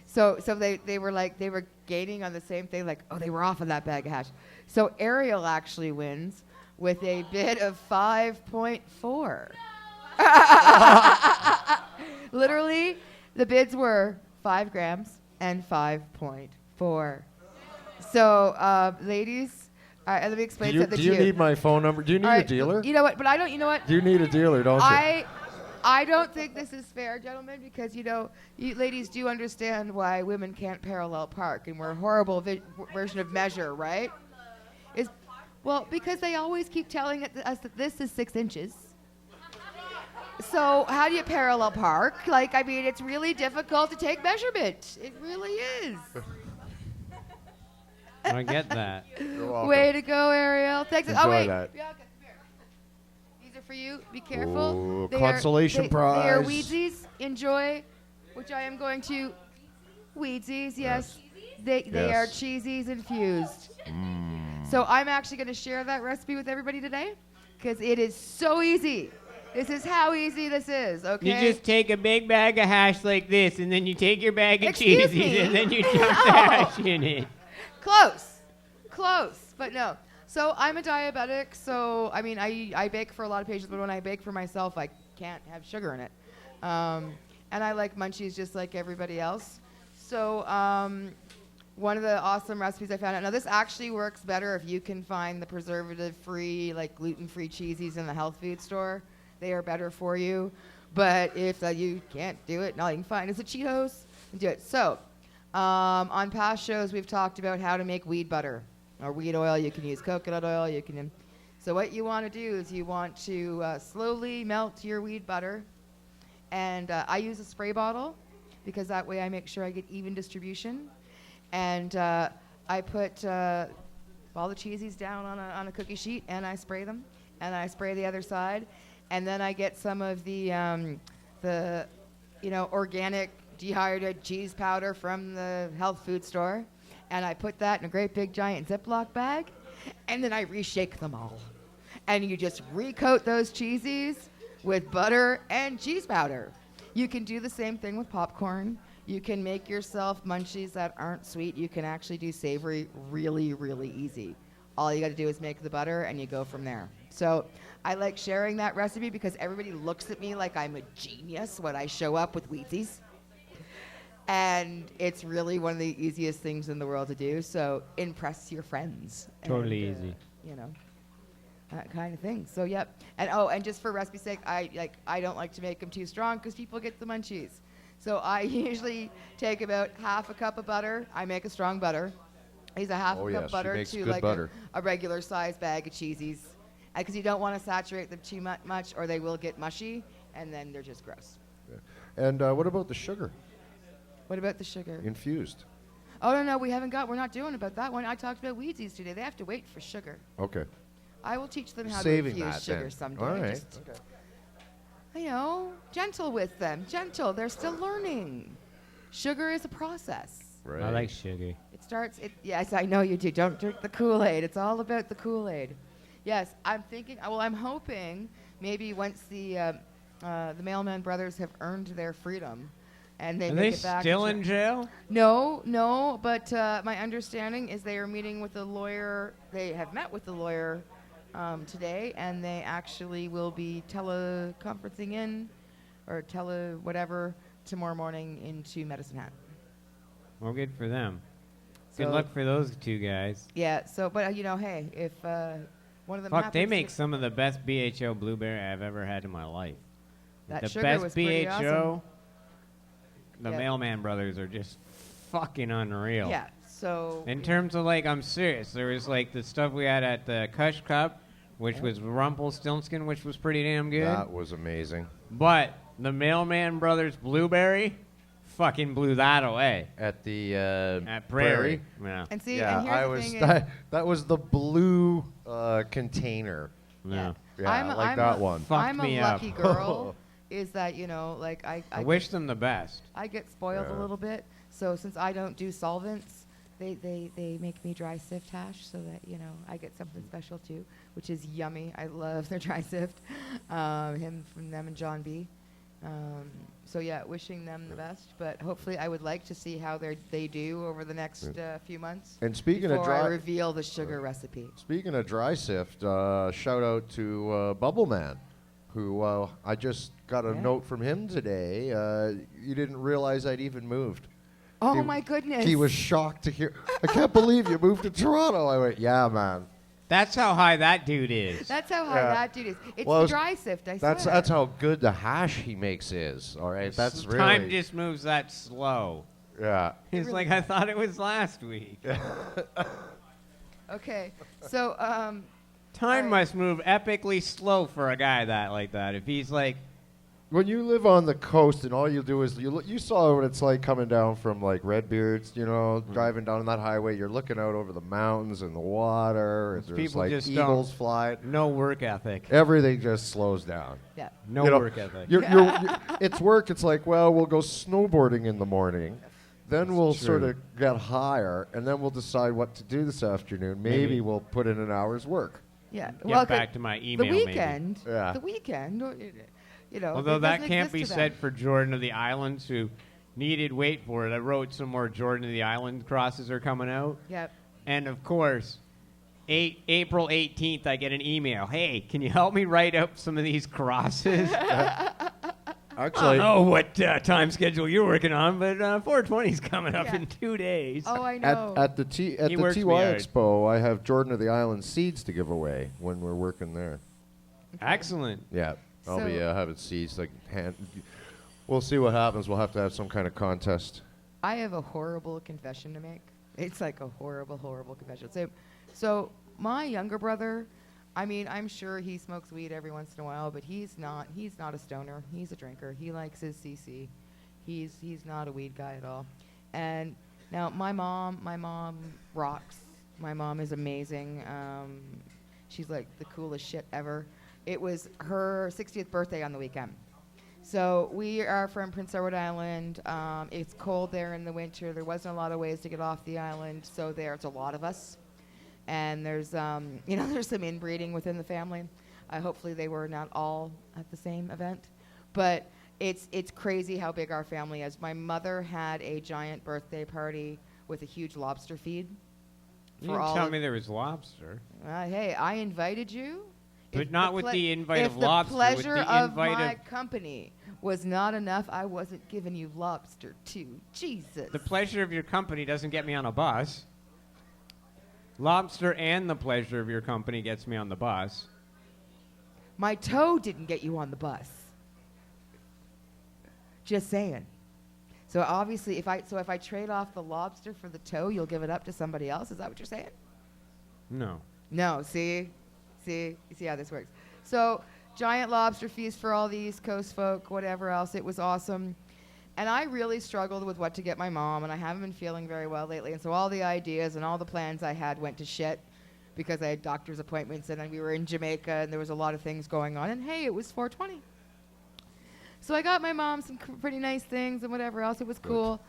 so they were gaining on the same thing. Like, oh, they were off of that bag of hash. So Ariel actually wins with a bid of 5.4. Literally, the bids were 5 grams and 5.4. So, ladies, let me explain something Do to you need my phone number? Do you need All a right, dealer? You know what? But I don't. You know what? You need a dealer, don't you? I don't think this is fair, gentlemen, because, you know, you ladies do understand why women can't parallel park, and we're a horrible version of measure, right? Well, because they always keep telling us that this is 6 inches. So how do you parallel park? Like, I mean, it's really difficult to take measurement. It really is. I get that. You're welcome. Way to go, Ariel. Thanks. Enjoy oh, wait. that. Bianca, come here. These are for you. Be careful. Ooh, They consolation They prize. are Weedsies. Enjoy. Which I am going to... Weedsies, yes. They are Yes. cheesies infused. So I'm actually going to share that recipe with everybody today because it is so easy. This is how easy this is, okay? You just take a big bag of hash like this, and then you take your bag of Excuse cheesies, me? and then you dump the No. hash in it. Close, but no. So I'm a diabetic, so I mean, I bake for a lot of patients, but when I bake for myself, I can't have sugar in it. And I like munchies just like everybody else. So one of the awesome recipes I found out, now this actually works better if you can find the preservative-free, like gluten-free cheesies in the health food store. They are better for you. But if you can't do it, all you can find is the Cheetos and do it. So on past shows, we've talked about how to make weed butter or weed oil. You can use coconut oil. So what you want to do is you want to slowly melt your weed butter. And I use a spray bottle because that way I make sure I get even distribution. And I put all the cheesies down on a cookie sheet, and I spray them. And I spray the other side. And then I get some of the organic dehydrated cheese powder from the health food store. And I put that in a great big giant Ziploc bag. And then I reshake them all. And you just recoat those cheesies with butter and cheese powder. You can do the same thing with popcorn. You can make yourself munchies that aren't sweet. You can actually do savory really, really easy. All you got to do is make the butter, and you go from there. So I like sharing that recipe because everybody looks at me like I'm a genius when I show up with Wheaties. And it's really one of the easiest things in the world to do. So impress your friends. Totally and, easy. You know, that kind of thing. So, yep. And just for recipe's sake, I don't like to make them too strong because people get the munchies. So I usually take about half a cup of butter. I make a strong butter. I use a half a cup of butter to like a regular size bag of cheesies. Because you don't want to saturate them too much or they will get mushy and then they're just gross. Yeah. And what about the sugar? What about the sugar? Infused. Oh, no, we're not doing about that one. I talked about Wheaties today. They have to wait for sugar. Okay. I will teach them how Saving to infuse that sugar then. someday. All right. Just, gentle with them. Gentle. They're still learning. Sugar is a process. Right. I like sugar. Yes, I know you do. Don't drink the Kool-Aid. It's all about the Kool-Aid. Yes, I'm hoping maybe once the Mailman brothers have earned their freedom and they make it back. Are they still in jail? No, but my understanding is they are meeting with the lawyer. They have met with the lawyer today, and they actually will be teleconferencing in or whatever tomorrow morning into Medicine Hat. Well, good for them. So Good luck for those two guys. Yeah, but hey, if one of them Fuck, they happens make to- some of the best BHO blueberry I've ever had in my life. That the sugar best was pretty BHO, awesome. the Yeah. Mailman brothers are just fucking unreal. Yeah, so... In terms of, I'm serious. There was, the stuff we had at the Kush Cup, which was Rumpelstiltskin, which was pretty damn good. That was amazing. But the Mailman Brothers Blueberry fucking blew that away. At the At Prairie. Yeah. And see, yeah, and here's I the was thing is, that was the blue container. Yeah. Yeah, I like that one. Fucked I'm me a up. lucky girl. Is that I wish them the best. I get spoiled a little bit. So since I don't do solvents, they make me dry sift hash so that I get something special too, which is yummy. I love their dry sift. From them and John B. So yeah, wishing them the best. But hopefully, I would like to see how they do over the next few months. And speaking of before dry, I reveal the sugar recipe. Speaking of dry sift, shout out to Bubble Man, who I just got a note from him today. You didn't realize I'd even moved. Oh my goodness! He was shocked to hear. I can't believe you moved to Toronto. I went, yeah, man. That's how high that dude is. That's how high Yeah. that dude is. It's Well, the dry sift, I swear. That's how good the hash he makes is. All right, that's really. Time just moves that slow. Yeah. He's really like, I thought it was last week. Okay, so Time Alright. must move epically slow for a guy like that. If he's like, When you live on the coast and all you do is you saw what it's like coming down from like Redbeards, driving down that highway. You're looking out over the mountains and the water. And there's people like just eagles flying. no work ethic. Everything just slows down. yeah. No You know, work ethic. It's work. It's like, well, we'll go snowboarding in the morning. Then we'll true. sort of get higher, and then we'll decide what to do this afternoon. Maybe we'll put in an hour's work. Yeah. Get back to my email, The maybe. weekend. Yeah. The weekend. Although it that doesn't can't exist be to them. said for Jordan of the Islands, who needed wait for it. I wrote some more Jordan of the Island crosses are coming out. Yep. And of course, April 18th, I get an email. Hey, can you help me write up some of these crosses? I Actually, don't know what time schedule you're working on, but 420's coming up Yeah. in 2 days. Oh, I know. at the He TY works me hard. Expo, I have Jordan of the Island seeds to give away when we're working there. Excellent. Yeah, I'll be So- having seeds like hand. We'll see what happens. We'll have to have some kind of contest. I have a horrible confession to make. It's like a horrible, horrible confession. So my younger brother, I mean, I'm sure he smokes weed every once in a while, but he's not a stoner. He's a drinker. He likes his CC. He's not a weed guy at all. And now my mom rocks. My mom is amazing. She's like the coolest shit ever. It was her 60th birthday on the weekend. So we are from Prince Edward Island. It's cold there in the winter. There wasn't a lot of ways to get off the island, so there's a lot of us. And there's, there's some inbreeding within the family. Hopefully they were not all at the same event. But it's crazy how big our family is. My mother had a giant birthday party with a huge lobster feed. You didn't tell me there was lobster. Hey, I invited you. But If not with the invite if of lobster, the with pleasure the of invite my of- company was not enough, I wasn't giving you lobster too. Jesus. The pleasure of your company doesn't get me on a bus. Lobster and the pleasure of your company gets me on the bus. My toe didn't get you on the bus. Just saying. So obviously, if I trade off the lobster for the toe, you'll give it up to somebody else. Is that what you're saying? No. No. See, you see how this works. So giant lobster feast for all the East Coast folk, whatever else. It was awesome. And I really struggled with what to get my mom, and I haven't been feeling very well lately. And so all the ideas and all the plans I had went to shit because I had doctor's appointments, and then we were in Jamaica, and there was a lot of things going on. And hey, it was 420. So I got my mom some pretty nice things and whatever else. It was cool.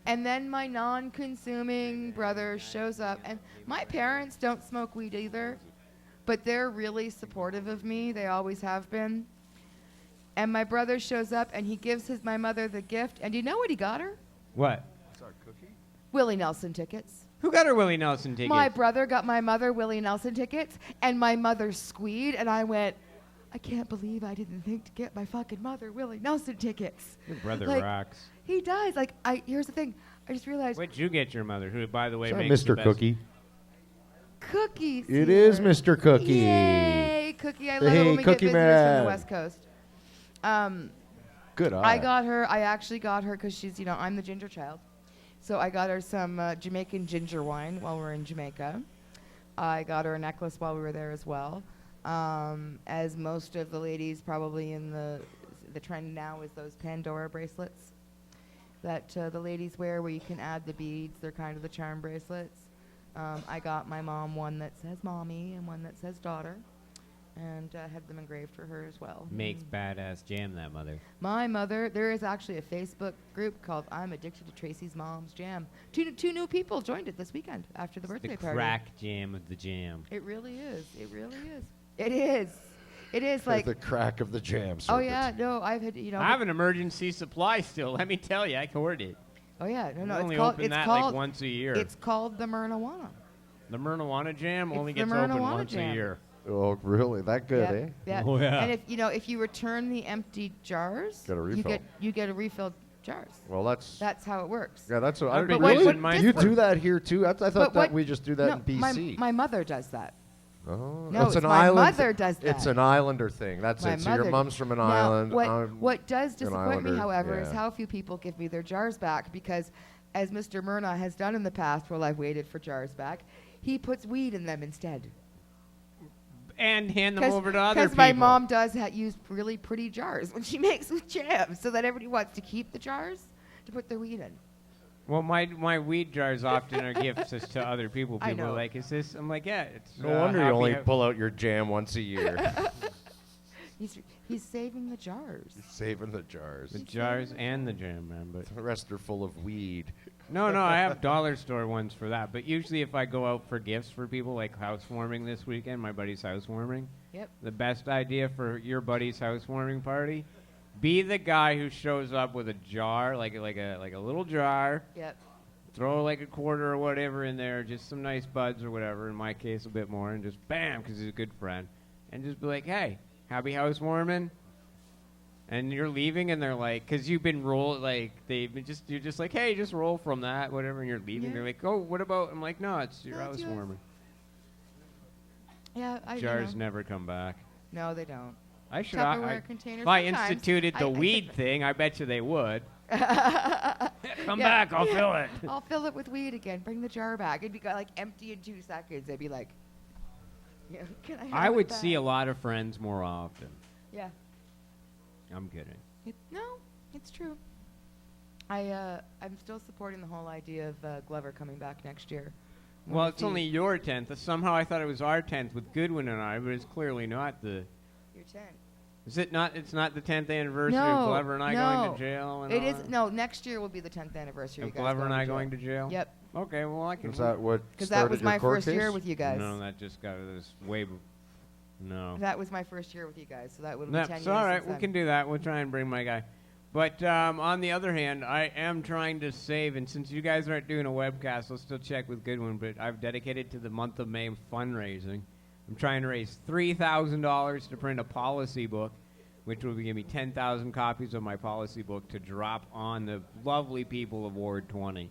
And then my non-consuming brother shows up. And my parents don't smoke weed either, but they're really supportive of me. They always have been. And my brother shows up, and he gives my mother the gift. And do you know what he got her? What? Willie Nelson tickets. Who got her Willie Nelson ticket? My brother got my mother Willie Nelson tickets, and my mother squeed, and I went, I can't believe I didn't think to get my fucking mother Willie Nelson tickets. Your brother Like, rocks. He does. Here's the thing. I just realized Where'd you get your mother, who, by the way, Sorry, makes the Mr. best- Cookie. Cookies. It here. is Mr. Cookie. Yay, Cookie. I love Hey, it when we Cookie get visitors from Man. the West Coast. Good eye. I actually got her because she's, I'm the ginger child. So I got her some Jamaican ginger wine while we were in Jamaica. I got her a necklace while we were there as well. As most of the ladies probably in the trend now is those Pandora bracelets that the ladies wear where you can add the beads. They're kind of the charm bracelets. I got my mom one that says mommy and one that says daughter, and had them engraved for her as well. Makes badass jam, that mother. My mother, there is actually a Facebook group called I'm Addicted to Tracy's Mom's Jam. Two new people joined it this weekend after the birthday The party. crack jam of the jam. It really is. It really is. It is. It is like. the crack of the jam. Oh circuit. yeah, no, I've had I have an emergency supply still. Let me tell you, I hoard it. Oh yeah, no, We no. only It's called. open It's that called. like once a year. It's called the Myrnawana. The Myrnawana jam It's only the gets open Myrnawana once jam. a year. Oh, really? That good, eh? Yeah. Oh, yeah. And if you return the empty jars, Get a refill. you get a refilled jars. Well, That's how it works. yeah. That's what. I've I been really. using mine You for- do that here too? I thought But that we just do that in BC. My mother does that. Oh, No, it's an my island. mother does that. It's an islander thing. That's My it. So your mother- mom's from an Now, island. What does an disappoint me, islander, however, is yeah. how few people give me their jars back because, as Mr. Myrna has done in the past while I've waited for jars back, he puts weed in them instead. And hand them over to other people. Because my mom does use really pretty jars when she makes with jam, so that everybody wants to keep the jars to put their weed in. Well, my weed jars often are gifts to other people. I People are know. like, "Is this?" I'm like, "Yeah, it's." No wonder you only happy- pull out your jam once a year. He's saving the jars. Saving the jars. The jars and the jam, man. But The rest are full of weed. no, I have dollar store ones for that. But usually, if I go out for gifts for people, like housewarming this weekend, my buddy's housewarming. Yep. The best idea for your buddy's housewarming party: be the guy who shows up with a jar, like a little jar. Yep. Throw like a quarter or whatever in there, just some nice buds or whatever. In my case, a bit more, and just bam, because he's a good friend, and just be like, "Hey, happy housewarming." And you're leaving, and they're like, because you've been you're just like, "Hey, just roll from that, whatever," and you're leaving. Yeah. They're like, "Oh, what about?" I'm like, "No, it's your No, it's yours." housewarming." Yeah, Jars never come back. No, they don't. I should. Tupperware containers. If I sometimes. instituted the I weed thing, I bet you they would. Come Yeah. back, I'll fill it. I'll fill it with weed again. Bring the jar back. It'd be like empty in 2 seconds. They'd be like, yeah, can I have I it would back? see a lot of friends more often. Yeah. I'm kidding. No, it's true. I'm still supporting the whole idea of Glover coming back next year. Well, it's only your 10th. Somehow I thought it was our 10th with Goodwin and I, but it's clearly not the... Your 10. Is it not? It's not the 10th anniversary No, of Glover and I going to jail? And It all is that? no. Next year will be the 10th anniversary. Of you guys Glover and I jail. going to jail? Yep. Okay, well, I can... Is that what Because that was started your my court first year case? with you guys. No, that just got this way... No. That was my first year with you guys, so that would be 10 That's years. all right. since We then. can do that. We'll try and bring my guy. But on the other hand, I am trying to save, and since you guys aren't doing a webcast, I'll still check with Goodwin, but I've dedicated to the month of May fundraising. I'm trying to raise $3,000 to print a policy book, which will give me 10,000 copies of my policy book to drop on the lovely people of Ward 20.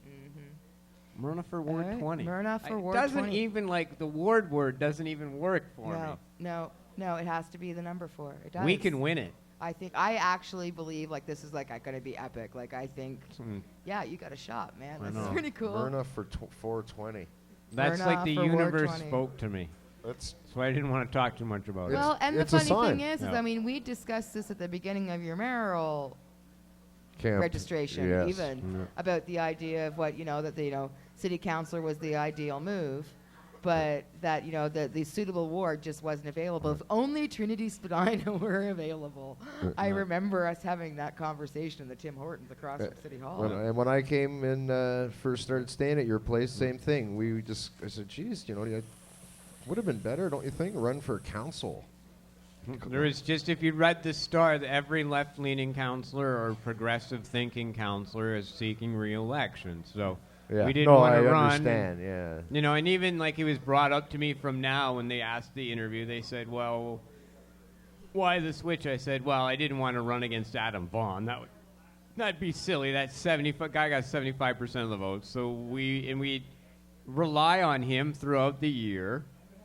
Myrna for Ward right, 20. Myrna for Ward doesn't 20. even, like, the word doesn't even work for me. No, it has to be the number 4. It does. We can win it. I actually believe like this is like going to be epic. Like I think, Hmm. yeah, you got a shot, man. I This know. is pretty cool. Myrna for 420. That's Myrna like the for Ward universe 20. spoke to me. That's why I didn't want to talk too much about it. Well, and the it's a funny thing sign. is, Yeah. I mean, we discussed this at the beginning of your mayoral camp. registration, Yes. even Yeah. about the idea of what that the city councilor was the ideal move, but that the suitable ward just wasn't available. If only Trinity Spadina were available. I remember us having that conversation in the Tim Hortons across from City Hall. When I came and first started staying at your place, same thing. I said, geez, it would have been better, don't you think, run for council? There is just, if you read the Star, that every left-leaning counselor or progressive-thinking counselor is seeking re-election. So Yeah. we didn't no, want I to run. understand. Yeah. And even like it was brought up to me from now when they asked the interview, they said, well, why the switch? I said, well, I didn't want to run against Adam Vaughn. That'd be silly. That guy got 75% of the votes. So we rely on him throughout the year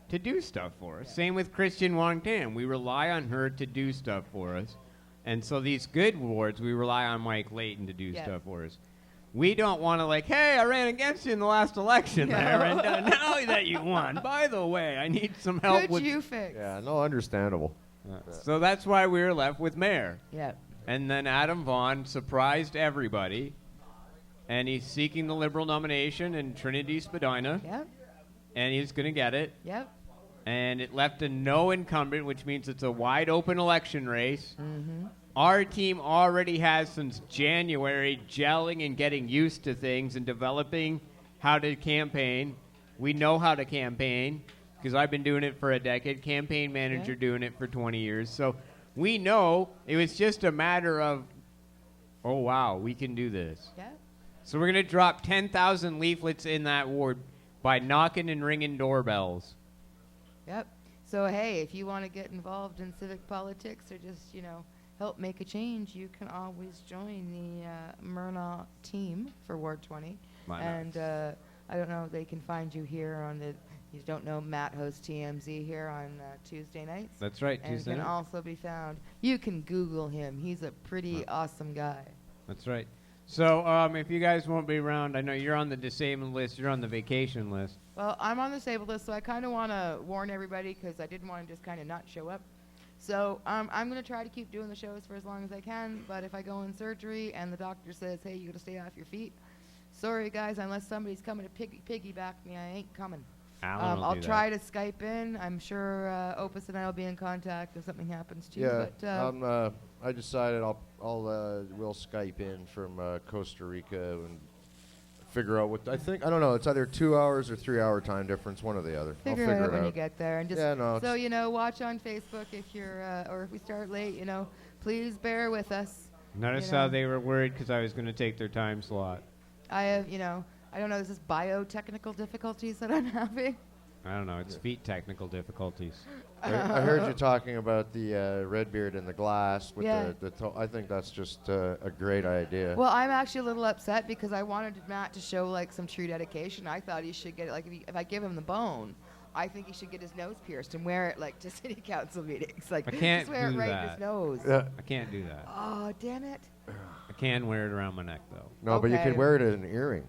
to do stuff for us. Same with Christian Wong Tam. We rely on her to do stuff for us. And so these good wards, we rely on Mike Layton to do stuff for us. We don't want to hey, I ran against you in the last election there, and now that you won, by the way, I need some help with... Could you fix? Yeah, no, understandable. So that's why we were left with mayor. Yeah. And then Adam Vaughn surprised everybody, and he's seeking the Liberal nomination in Trinity Spadina. Yep. And he's going to get it. Yep. And it left a no incumbent, which means it's a wide open election race. Mm-hmm. Our team already has since January gelling and getting used to things and developing how to campaign. We know how to campaign because I've been doing it for a decade. Campaign manager doing it for 20 years. So we know it was just a matter of, oh, wow, we can do this. Yeah. So we're going to drop 10,000 leaflets in that ward by knocking and ringing doorbells. Yep. So, hey, if you want to get involved in civic politics or just, help make a change, you can always join the Myrna team for Ward 20. Why not? And I don't know, they can find you here on You don't know, Matt hosts TMZ here on Tuesday nights. That's right, and Tuesday can night. also be found. You can Google him. He's a pretty awesome guy. That's right. So if you guys won't be around, I know you're on the disabled list. You're on the vacation list. Well, I'm on the disabled list, so I kind of want to warn everybody because I didn't want to just kind of not show up. So I'm going to try to keep doing the shows for as long as I can, but if I go in surgery and the doctor says, hey, you got to stay off your feet, sorry, guys, unless somebody's coming to piggyback me, I ain't coming. Alan will I'll do try to Skype in. I'm sure Opus and I will be in contact if something happens to you. But, I decided we'll Skype in from Costa Rica and figure out what I don't know. It's either 2 hours or 3 hour time difference, one or the other. Figure I'll figure it it when out. you get there, and just so watch on Facebook if you're or if we start late. Please bear with us. Notice how they were worried because I was going to take their time slot. I have I don't know. Is this biotechnical difficulties that I'm having? I don't know. It's feet technical difficulties. I heard you talking about the Redbeard in the glass. With Yeah. I think that's just a great idea. Well, I'm actually a little upset because I wanted Matt to show like some true dedication. I thought he should get it, like if I give him the bone, I think he should get his nose pierced and wear it like to city council meetings. Like I can't just wear it do right in that. his nose. I can't do that. Oh, damn it. I can wear it around my neck though. No, but you Okay. could wear it as an earring.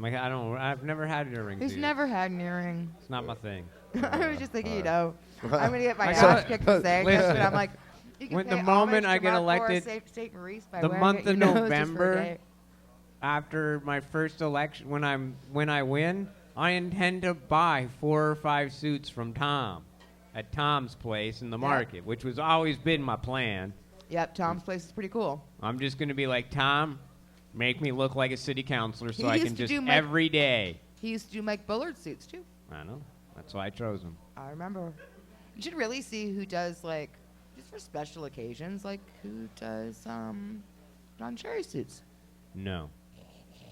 I've never had earrings. Who's either. never had an earring? It's not my thing. I was just thinking, I'm gonna get my I ass got- kicked for saying this, but I'm like, you can When pay the homage moment to I get Mark elected, Forrest State Maurice by the wearing month it in of your nose just for a November, day. after my first election, when I win, I intend to buy 4 or 5 suits from Tom at Tom's place in the market, which was always been my plan. Yep, Tom's place is pretty cool. I'm just going to be like, Tom, make me look like a city councilor so He I used can to just do Mike- every day. He used to do Mike Bullard suits too. I know. That's why I chose him. I remember. You should really see who does like just for special occasions, like who does Don Cherry suits. No.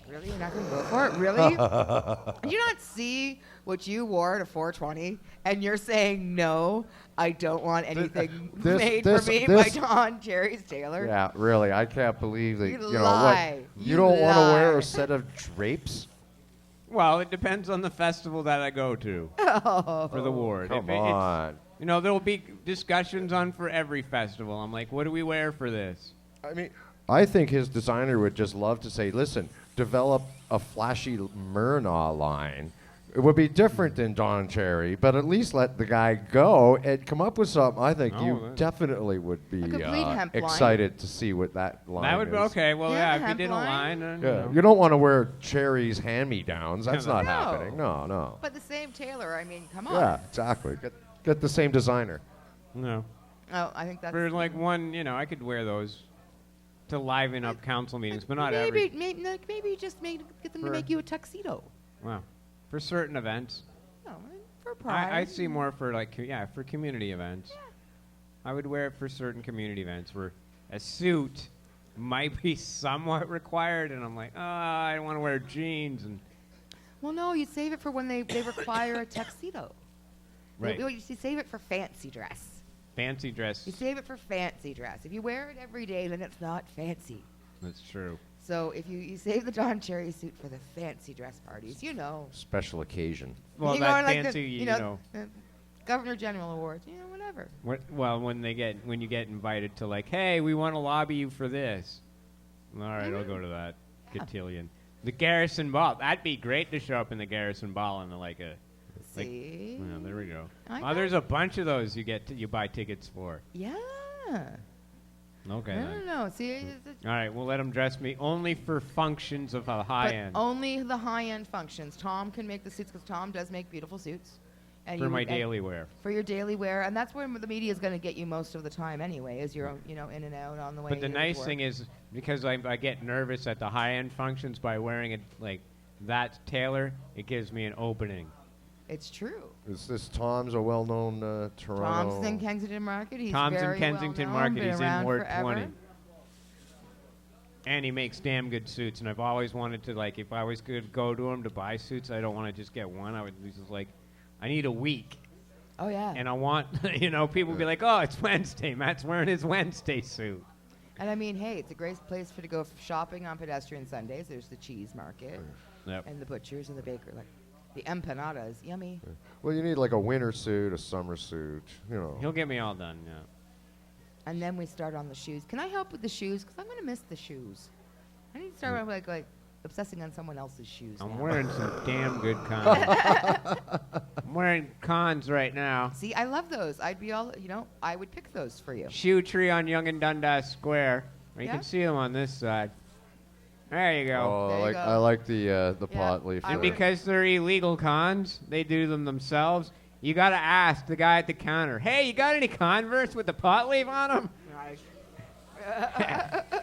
Really, you're not gonna go for it? Really? Did you not see what you wore to 420, and you're saying no? I don't want anything made for me by Don Cherry's tailor. Yeah, really. I can't believe that. You know lie. what? You You don't want to wear lie. a set of drapes? Well, it depends on the festival that I go to for the ward. Come on. There'll be discussions on for every festival. I'm like, what do we wear for this? I mean, I think his designer would just love to say, listen, develop a flashy Myrna line. It would be different than Don Cherry, but at least let the guy go and come up with something. I think you definitely would be complete hemp line. excited to see what that line That would be is. okay. Well, Yeah, if you hemp did a line. line, Yeah. You don't want to wear Cherry's hand-me-downs. That's not No. happening. No. But the same tailor. I mean, come on. Yeah, exactly. Get the same designer. no. Oh, I think that's For like one, I could wear those to liven up council meetings, but not every. maybe just get them to For- make you a tuxedo. Well, for certain events. No, for pride. I see more for for community events. I would wear it for certain community events where a suit might be somewhat required, and I'm like, I don't want to wear jeans and. Well, no, you save it for when they require a tuxedo. Right. You save it for fancy dress. Fancy dress. You save it for fancy dress. If you wear it every day, then it's not fancy. That's true. So if you save the Don Cherry suit for the fancy dress parties, Special occasion. Well, you that know, like fancy, the Governor General Awards, whatever. Well, when you get invited to like, hey, we want to lobby you for this. All right, I'll go to that. Cotillion. The Garrison Ball. That'd be great to show up in the Garrison Ball in like a. See? Yeah, there we go. There's a bunch of those you buy tickets for. Yeah. Okay. I then. don't know. See, All right, we'll let them dress me only for functions of a high but end. only the high-end functions. Tom can make the suits because Tom does make beautiful suits. And For my daily wear. For your daily wear, and that's where the media is going to get you most of the time anyway, is you're in and out on the way. But the to nice work. thing is, because I get nervous at the high end functions by wearing it like that tailor, it gives me an opening. It's true. Is this Tom's a well-known Toronto? Tom's in Kensington Market. He's Tom's in very Kensington well-known, Market. been He's in around Ward forever. 20. And he makes damn good suits. And I've always wanted to, like, if I was going to go to him to buy suits, I don't want to just get one. I would just like, I need a week. Oh, yeah. And I want, people be like, oh, it's Wednesday. Matt's wearing his Wednesday suit. And I mean, hey, it's a great place to go shopping on pedestrian Sundays. There's the cheese market Yep. and the butchers and the baker. Like, The empanadas, yummy. Well, you need like a winter suit, a summer suit, you know. He'll get me all done, yeah. And then we start on the shoes. Can I help with the shoes? Because I'm going to miss the shoes. I need to start like obsessing on someone else's shoes. I'm now. wearing some damn good cons. I'm wearing cons right now. See, I love those. I'd be all, I would pick those for you. Shoe tree on Yonge and Dundas Square. You Yeah? can see them on this side. There you go. Oh, There you go. I like the pot leaf. I And there. because they're illegal cons, they do them themselves. You got to ask the guy at the counter, hey, you got any Converse with the pot leaf on them?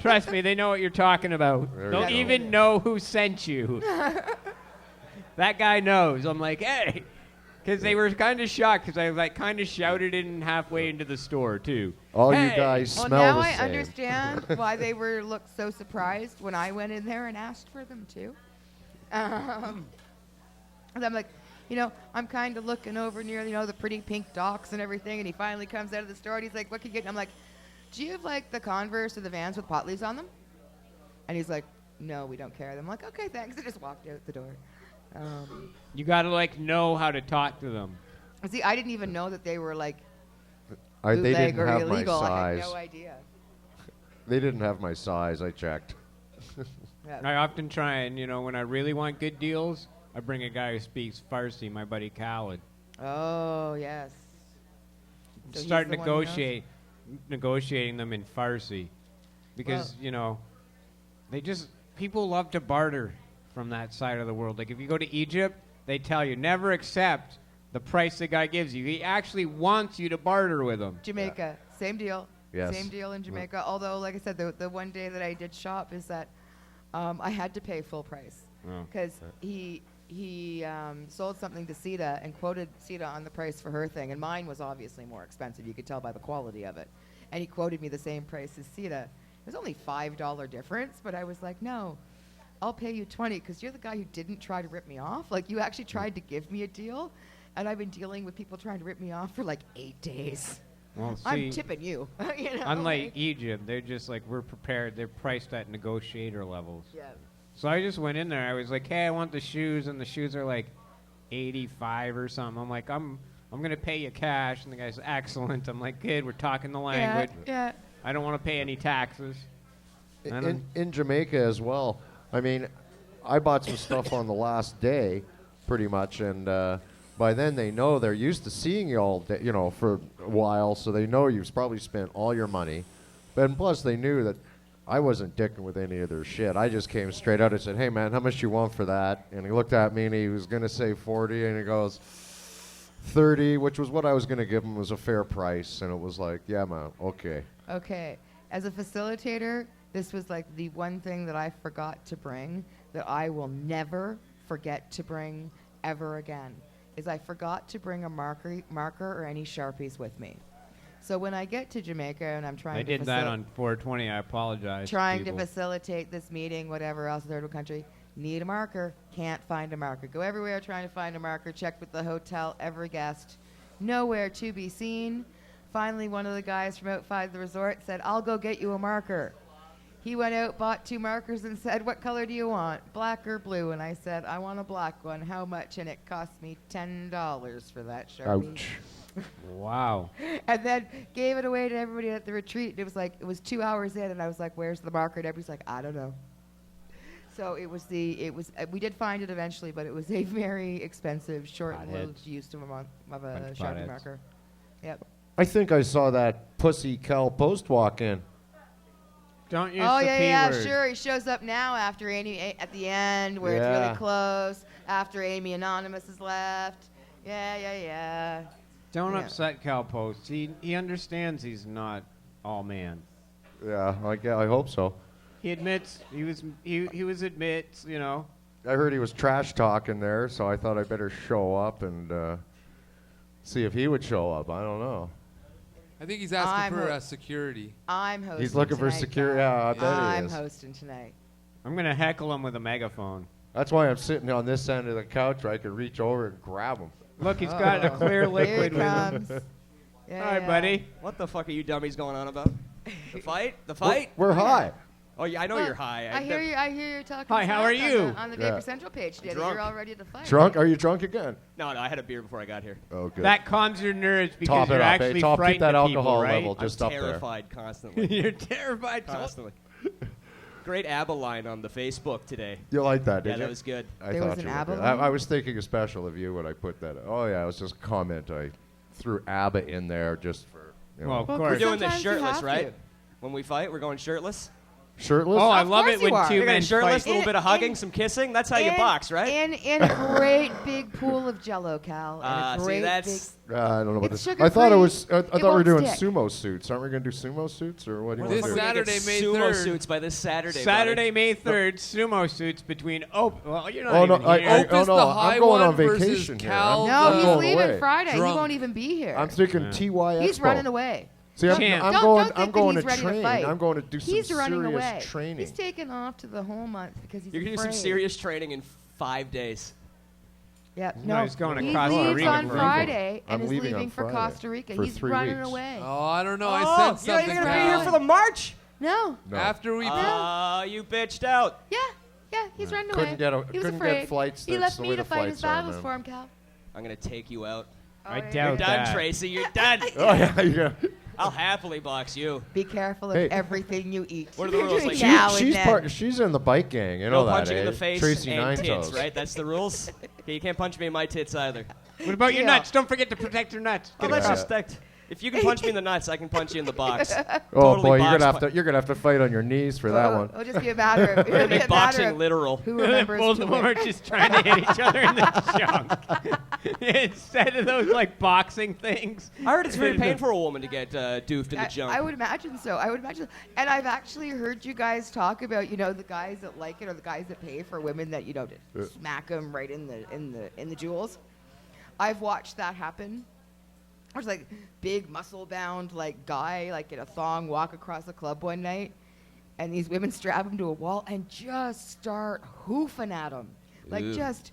Trust me, they know what you're talking about. There They'll you go. even know who sent you. That guy knows. I'm like, hey. Because they were kind of shocked because I kind of shouted in halfway into the store, too. All Hey. you guys Well, smell now the I same. understand why they looked so surprised when I went in there and asked for them too. And I'm like, I'm kind of looking over near, the pretty pink docks and everything, and he finally comes out of the store and he's like, what can you get? And I'm like, do you have like the Converse or the Vans with pot leaves on them? And he's like, no, we don't carry them. I'm like, okay, thanks. I just walked out the door. You got to, know how to talk to them. See, I didn't even know that they were like They bootleg didn't or have illegal. my I had size. no idea. They didn't have my size. I checked. Yeah. I often try and, when I really want good deals, I bring a guy who speaks Farsi, my buddy Khaled. Oh, yes. So he's Start the one who knows? negotiating them in Farsi. Because, people love to barter from that side of the world. Like, if you go to Egypt, they tell you, never accept the price the guy gives you. He actually wants you to barter with him. Jamaica, same deal. Yes. Same deal in Jamaica. Although, like I said, the one day that I did shop is that I had to pay full price Oh. because he sold something to Sita and quoted Sita on the price for her thing, and mine was obviously more expensive. You could tell by the quality of it. And he quoted me the same price as Sita. It was only $5 difference, but I was like, no, I'll pay you $20 because you're the guy who didn't try to rip me off. Like, you actually tried to give me a deal, and I've been dealing with people trying to rip me off for like 8 days. Well, I'm tipping you. Unlike like- Egypt, they're just like, we're prepared. They're priced at negotiator levels. Yeah. So I just went in there. I was like, hey, I want the shoes, and the shoes are like 85 or something. I'm like, I'm going to pay you cash. And the guy's, excellent. I'm like, good, we're talking the language. Yeah. I don't want to pay any taxes. In Jamaica as well. I mean, I bought some stuff on the last day, pretty much, and by then they know they're used to seeing you all day, for a while, so they know you've probably spent all your money. And plus, they knew that I wasn't dicking with any of their shit. I just came straight out and said, hey, man, how much you want for that? And he looked at me, and he was going to say 40, and he goes, 30, which was what I was going to give him, was a fair price. And it was like, yeah, man, okay. Okay. As a facilitator, this was like the one thing that I forgot to bring that I will never forget to bring ever again, is I forgot to bring a marker or any Sharpies with me. So when I get to Jamaica and I'm trying I to did that on 420. I apologize. trying to people. facilitate this meeting, whatever else, third world country, need a marker, can't find a marker. Go everywhere trying to find a marker, check with the hotel, every guest, nowhere to be seen. Finally, one of the guys from outside the resort said, I'll go get you a marker. He went out, bought 2 markers, and said, what color do you want, black or blue? And I said, I want a black one. How much? And it cost me $10 for that Sharpie. Ouch. Wow. And then gave it away to everybody at the retreat. It was 2 hours in, and I was like, where's the marker? And everybody's like, I don't know. So we did find it eventually, but it was a very expensive, short-lived use of a Bunch of Sharpie potheads. marker. Yep. I think I saw that pussy Cal Post walk in. Don't use Oh the P yeah, word. sure. He shows up now after Amy at the end, where it's Yeah. really close. After Amy Anonymous has left. Yeah. Don't Yeah. upset Cal Post. He understands he's not all man. Yeah, I hope so. He admits he was admits, I heard he was trash talking there, so I thought I better show up and see if he would show up. I don't know. I think he's asking I'm for security. I'm hosting. He's looking for tonight, security. guys. Yeah, I bet he I'm is. hosting tonight. I'm gonna heckle him with a megaphone. That's why I'm sitting on this end of the couch where I can reach over and grab him. Look, he's got a clear Here liquid he with him. comes. Yeah, All right, buddy. What the fuck are you dummies going on about? The fight? The fight? We're high. Oh yeah, I know Well, you're high. I hear you. I hear you're talking. Hi, how are smack you? on the Vapor Central page today. That Drunk. you're all ready to fight. Drunk? Are you drunk again? No, I had a beer before I got here. Oh, good. That calms your nerves because Top you're it up, actually Top, keep frightened that of people, alcohol right? level just I'm up there. terrified constantly. You're terrified constantly. Great ABBA line on the Facebook today. You like that, did Yeah, you? that was good. I There thought was an you were ABBA good. line? I was thinking a special of you when I put that. Oh yeah, it was just a comment. I threw ABBA in there just for. You know. Well, of Well, course. We're doing this sometimes you shirtless, have right? to. When we fight, we're going shirtless. Shirtless? Oh, I Of love course it you when are. two You're men going shirtless, fight. a little bit of hugging, in- some kissing. That's how you box, right? In a great big pool of Jello, Cal. And a great See, that's I don't know about It's this. I thought it sugar-free. was. I It thought we were won't doing stick. sumo suits. Aren't we going to do sumo suits or what do you This want to do? Saturday, May sumo 3rd. suits by this Saturday. Saturday, buddy. May 3rd, sumo suits between Well, you're not Oh no! even here. Opus no! the I'm high going on one versus vacation here. Cal No, the- he's going leaving away. Friday. Drunk. He won't even be here. I'm thinking Yeah. TY He's Expo. running away. See, Champ. I'm Don't going. think I'm that going he's to ready to train. fight. I'm going to do He's some running serious away. training. He's taking off to the whole month because he's You're going to do some afraid. serious training in 5 days. Yeah, No, no, he's going to he Costa leaves Rica on for- Friday I'm and is leaving leaving on for Friday Costa Rica. for He's 3 running weeks. away. Oh, I don't know. I Oh, sensed you're not something. even going to be Cal. here for the march? No. No. After we. You bitched out. Yeah, he's running Couldn't away. get a- he was couldn't get afraid. flights. He That's left the me way to the fight his flights are, battles man. for him, Cal. I'm going to take you out. I Alright. doubt You're done, that. Tracy. You're done. Oh yeah, yeah. I'll happily box you. Be careful of Hey. everything you eat. What are the rules? Like, Now and she's then. she's in the bike gang. You know No that, punching in eh? the face Tracy and Nine tits, Toes. right? That's the rules. Okay, you can't punch me in my tits either. What about your Deal. nuts? Don't forget to protect your nuts. Oh, Get let's it just stick. If you can punch me in the nuts, I can punch you in the box. Oh Totally boy, box you're gonna have to fight on your knees for that one. It'll just be a matter of, We're gonna make boxing literal. who remembers Both to of them win. are just trying to hit each other in the junk. Instead of those like boxing things. I heard it's very painful for a woman to get doofed in the junk. I would imagine so. I would imagine. And I've actually heard you guys talk about, the guys that like it or the guys that pay for women that, to smack them right in the jewels. I've watched that happen. There's like big muscle-bound like guy like in a thong walk across the club one night, and these women strap him to a wall and just start hoofing at him, like Ew. just.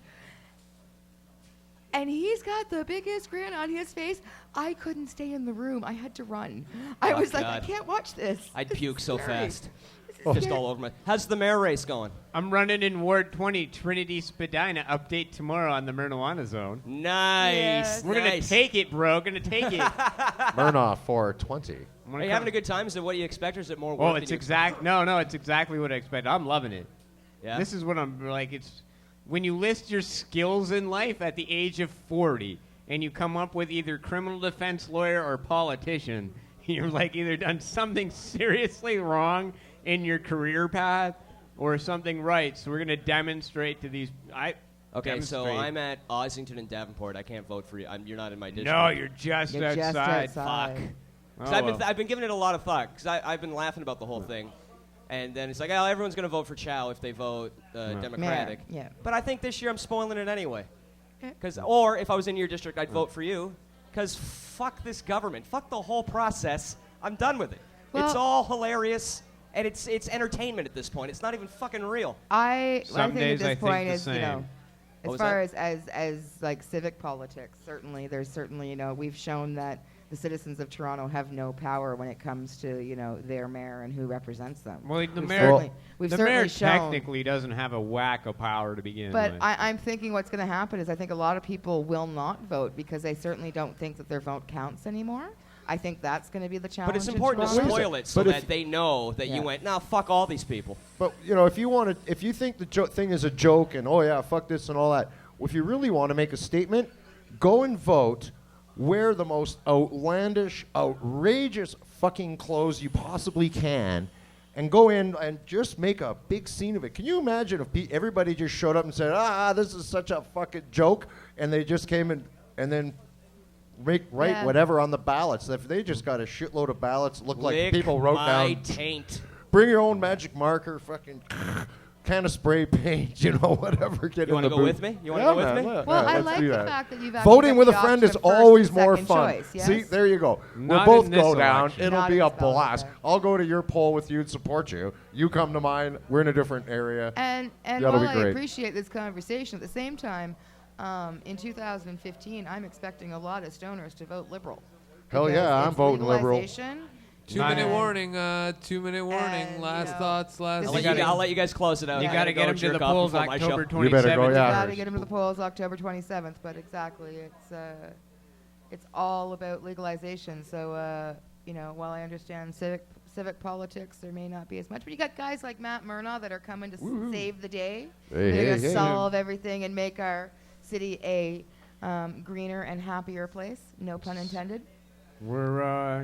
And he's got the biggest grin on his face. I couldn't stay in the room. I had to run. I Oh, was like, I God. can't watch this. I'd This puke is so scary. fast. This is Just scary. all over my. How's the mayor race going? I'm running in Ward 20, Trinity Spadina. Update tomorrow on the Marijuana Zone. Nice. Yes. We're gonna take it, bro. Gonna take it. Murnoff 420. Are you having a good time? Is it what you expect, or is it more work? Oh, than it's you No, it's exactly what I expect. I'm loving it. Yeah. This is what I'm like. It's when you list your skills in life at the age of 40, and you come up with either criminal defense lawyer or politician. You're like either done something seriously wrong in your career path or something right. So we're gonna demonstrate to these. Okay, so demonstrate. I'm at Ossington and Davenport. I can't vote for you. You're not in my district. No, you're just You're just outside. outside. Fuck. Oh, 'Cause I've been giving it a lot of thought because I've been laughing about the whole thing, and then it's like, oh, everyone's gonna vote for Chow if they vote Democratic. Mayor, yeah. But I think this year I'm spoiling it anyway. Yeah. Or if I was in your district, I'd vote for you. Because fuck this government. Fuck the whole process. I'm done with it. It's Well- all hilarious, and it's entertainment at this point. It's not even fucking real. I Some think days at I this think point the is, same. What as was far that? as like civic politics, certainly we've shown that the citizens of Toronto have no power when it comes to their mayor and who represents them. Well, the We've mayor, certainly- we've the certainly mayor shown. technically doesn't have a whack of power to begin But with. I'm thinking what's going to happen is I think a lot of people will not vote because they certainly don't think that their vote counts anymore. I think that's going to be the challenge. But it's in important to Toronto. spoil it so But if- that they know that Yeah. you went, nah, fuck all these people. But if you think the thing is a joke and oh yeah, fuck this and all that, if you really want to make a statement, go and vote. Wear the most outlandish, outrageous fucking clothes you possibly can, and go in and just make a big scene of it. Can you imagine if everybody just showed up and said, this is such a fucking joke, and they just came and then write Yeah. whatever on the ballots. If they just got a shitload of ballots, looked like Lick people wrote my down, taint. bring your own magic marker, fucking can of spray paint, whatever. Get You in wanna the go booth. with me? You wanna go with man, me? yeah, Well, yeah, I let's like do the that. fact that you've actually Voting got with the a friend option is of first always and more second fun. choice, yes? See, there you go. Not We'll both in this go down. election. It'll Not be in a this ballot, blast. okay. I'll go to your poll with you and support you. You come to mine. We're in a different area. And That'll while be I great. appreciate this conversation, at the same time, in 2015, I'm expecting a lot of stoners to vote Liberal. Hell Because yeah, I'm it's voting Liberal. legalization 2-minute warning. 2-minute warning. And, last thoughts. Last. I'll let you guys close it out. You I got to gotta get go him to jerk the off polls before my show. October 27th. You better go, yeah. Got to get him to the polls October 27th, but exactly, it's all about legalization. So, while I understand civic politics, there may not be as much, but you got guys like Matt Murnaugh that are coming to save the day. They're going to solve everything and make our city a greener and happier place. No pun intended. We're,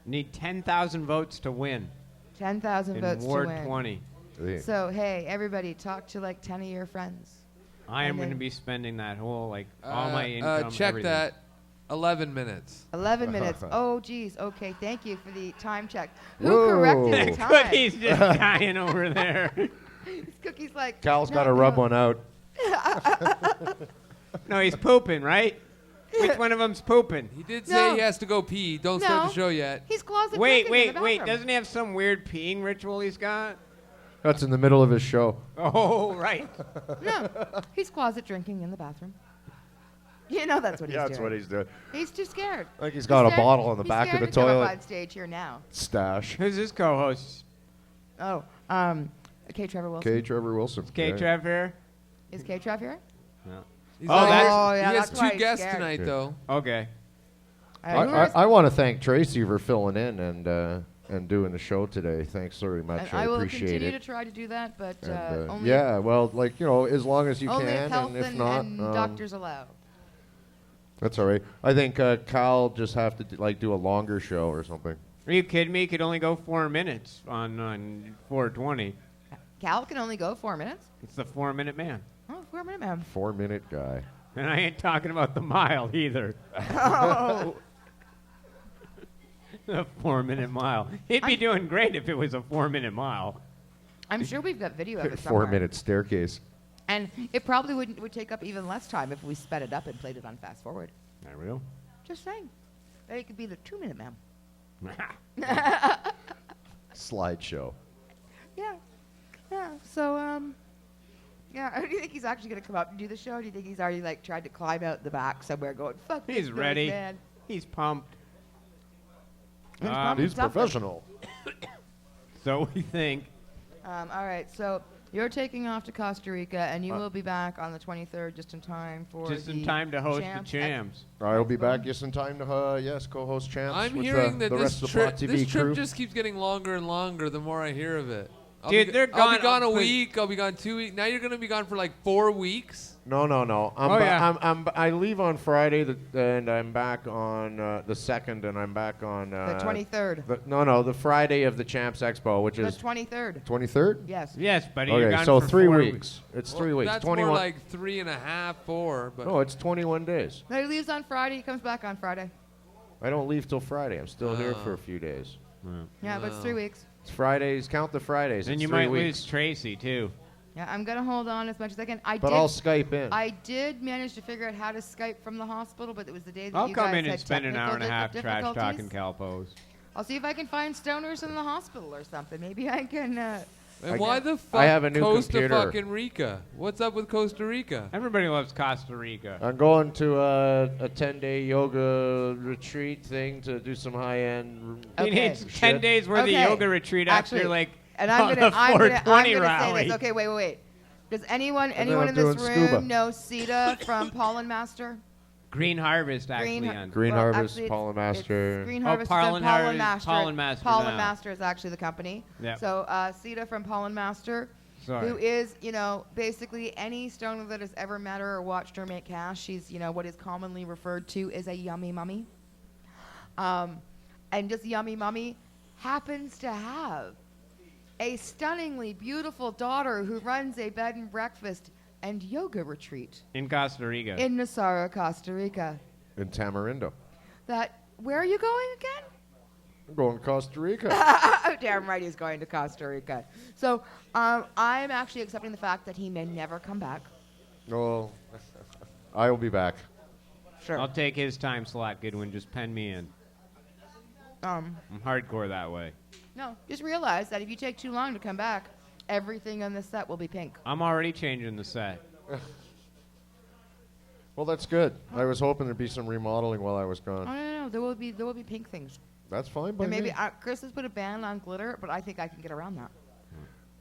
need 10,000 votes to win. 10,000 votes Ward to win. 20. So, hey, everybody, talk to like 10 of your friends. I am going to be spending that whole, all my income. Check everything. that. 11 minutes. 11 minutes. Oh, geez. Okay, thank you for the time check. Who Whoa. corrected the time? Cookie's just dying over there. Cookie's like, Cal's no, got to rub one out. No, he's pooping, right? Which one of them's pooping? He did say he has to go pee. Don't start the show yet. He's closet Wait. drinking in the bathroom. Doesn't he have some weird peeing ritual he's got? That's in the middle of his show. Oh, right. No, he's closet drinking in the bathroom. That's what he's doing. Yeah, that's what he's doing. He's too scared. Like he's got a bottle on the He's back of the scared to come up toilet. on stage here now. Stash. Who's his co-host? Oh, K. Trevor Wilson. K. Trevor Wilson. K. Trev here? Is K. Trev here? No. He's Oh, not that's- here. Oh, yeah, he has that's why 2 he's guests scared. tonight, though. Okay. I want to thank Tracy for filling in and doing the show today. Thanks very much. And I will appreciate continue it. to try to do that, but And, only yeah, well, as long as you only can, if health and if and, not, and doctors allow. That's all right. I think Kyle just have to do a longer show or something. Are you kidding me? He could only go 4 minutes on 420. Cal can only go 4 minutes. It's the 4-minute man. Oh, 4-minute man. 4-minute guy. And I ain't talking about the mile either. Oh. The 4-minute mile. He'd be doing great if it was a 4-minute mile. I'm sure we've got video of it somewhere. 4-minute staircase. And it probably would take up even less time if we sped it up and played it on fast forward. Not real. Just saying. Maybe it could be the 2-minute man. Slideshow. Yeah. Yeah. So, yeah. Do you think he's actually going to come up and do the show? Or do you think he's already tried to climb out the back somewhere going, fuck this He's noise, ready. man. He's pumped. He's professional. So we think. All right. So you're taking off to Costa Rica, and you will be back on the 23rd just in time for Just in the time to host the Champs Champs. I'll be back just in time to, co-host Champs. I'm with hearing the that rest this of the Pot trip, TV this crew. trip just keeps getting longer and longer the more I hear of it. Dude, they're I'll be gone gone a up- week. I'll be gone 2 weeks. Now you're going to be gone for 4 weeks. No. I leave on Friday, and I'm back on the 2nd, and I'm back on the 23rd. the Friday of the Champs Expo, which The is 23rd. 23rd. Yes. Yes, buddy. You're Okay, gone so for 3 4 weeks. It's 3 weeks. That's 21. more like 3.5, 4. But No, it's 21 days. No, he leaves on Friday. He comes back on Friday. I don't leave till Friday. I'm still here for a few days. Yeah, but it's 3 weeks. It's Fridays. Count the Fridays. And it's you 3 might weeks. lose Tracy, too. Yeah, I'm going to hold on as much as I can. But I'll Skype in. I did manage to figure out how to Skype from the hospital, but it was the day that I'll you come guys in and had spend an hour and a half technical trash talking difficulties. Calpos. I'll see if I can find stoners in the hospital or something. Maybe I can. And why the fuck I have a new Costa computer. fucking Rica? What's up with Costa Rica? Everybody loves Costa Rica. I'm going to a 10-day yoga retreat thing to do some high-end. He needs 10 days worth of yoga retreat after And I'm on gonna, the I'm 420 gonna say rally. this. Okay, wait. Does anyone then in I'm this doing room scuba. know Sita from Pollen Master? Green Harvest, actually. Green well, Harvest, actually, Pollen Master. Green Oh, Harvest Pollen is Harvest, Pollen Master. Pollen Master Pollen now. Master is actually the company. Yep. So Sita from Pollen Master, Sorry. who is, basically any stoner that has ever met her or watched her make cash. She's, what is commonly referred to as a yummy mummy. And just yummy mummy happens to have a stunningly beautiful daughter who runs a bed and breakfast and yoga retreat In Costa Rica. in Nassau, Costa Rica. In Tamarindo. Where are you going again? I'm going to Costa Rica. Oh, damn right he's going to Costa Rica. So I'm actually accepting the fact that he may never come back. Well, I will be back. Sure. I'll take his time slot, Goodwin. Just pen me in. I'm hardcore that way. No, just realize that if you take too long to come back, everything on the set will be pink. I'm already changing the set. Well, that's good. I was hoping there'd be some remodeling while I was Oh, gone. no. There will be pink things. That's fine by And maybe me. Chris has put a ban on glitter, but I think I can get around that.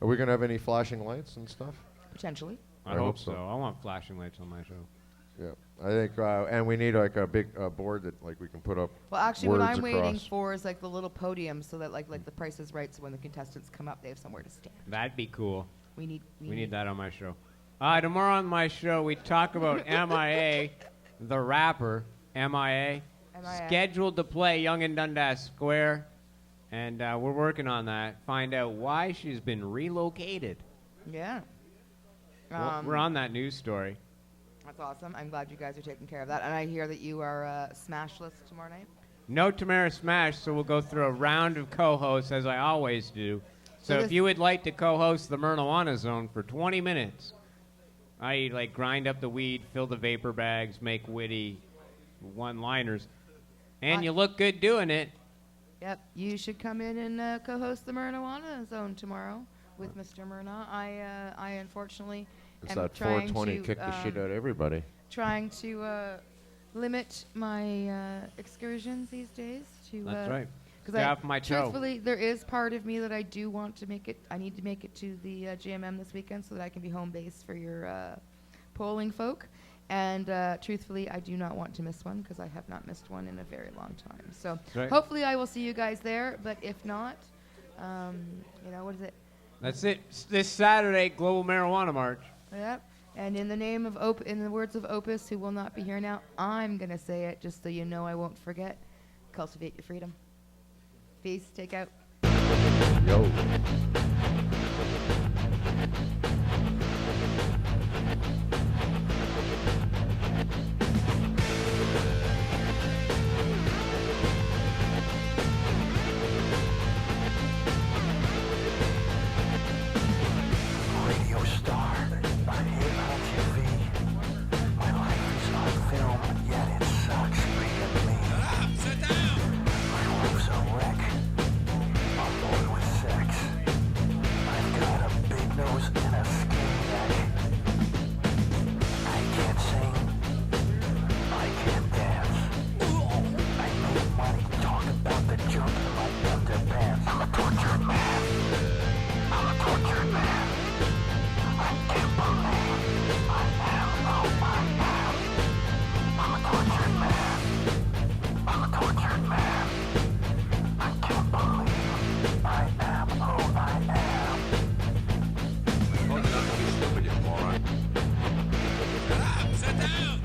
Are we gonna have any flashing lights and stuff? Potentially. I hope so. I want flashing lights on my show. Yeah, I think, and we need like a big board that like we can put up. Well, actually, words what I'm waiting across. for is like the little podium, so that like the price is right. So when the contestants come up, they have somewhere to stand. That'd be cool. We need that on my show. Tomorrow on my show, we talk about MIA, the rapper, MIA, scheduled to play Young and Dundas Square, and we're working on that. Find out why she's been relocated. Yeah. We're on that news story. That's awesome. I'm glad you guys are taking care of that. And I hear that you are Smash List tomorrow night. No Tamara Smash, so we'll go through a round of co-hosts as I always do. So if you would like to co-host the Marijuana Zone for 20 minutes, I like grind up the weed, fill the vapor bags, make witty one-liners, and you look good doing it. Yep, you should come in and co-host the Marijuana Zone tomorrow with Mr. Myrna. I unfortunately It's am that trying 420 to kick the shit out of everybody. trying to limit my excursions these days. That's right. Because Stay off my toe. truthfully, there is part of me that I do want to make it. I need to make it to the GMM this weekend so that I can be home base for your polling folk. And truthfully, I do not want to miss one because I have not missed one in a very long time. So Right. hopefully I will see you guys there. But if not, what is it? That's it. This Saturday, Global Marijuana March. Yep. And in the name of in the words of Opus, who will not be here now, I'm gonna say it just so you know I won't forget. Cultivate your freedom. Peace. Take out. Yo. Radio star, I'm here on TV. My life is on film, yet it sucks being me. Sit down! My life's a wreck. I'm bored with sex. I've got a big nose and a skinny neck. I can't sing. I can't dance. I make money talk about the junk in my underpants. I'm a tortured man. I'm a tortured man. I can't believe I am who I am. I'm a tortured man. I'm a tortured man. I can't believe I am who I am. Well, you're not gonna be stupid, you moron. Sit down!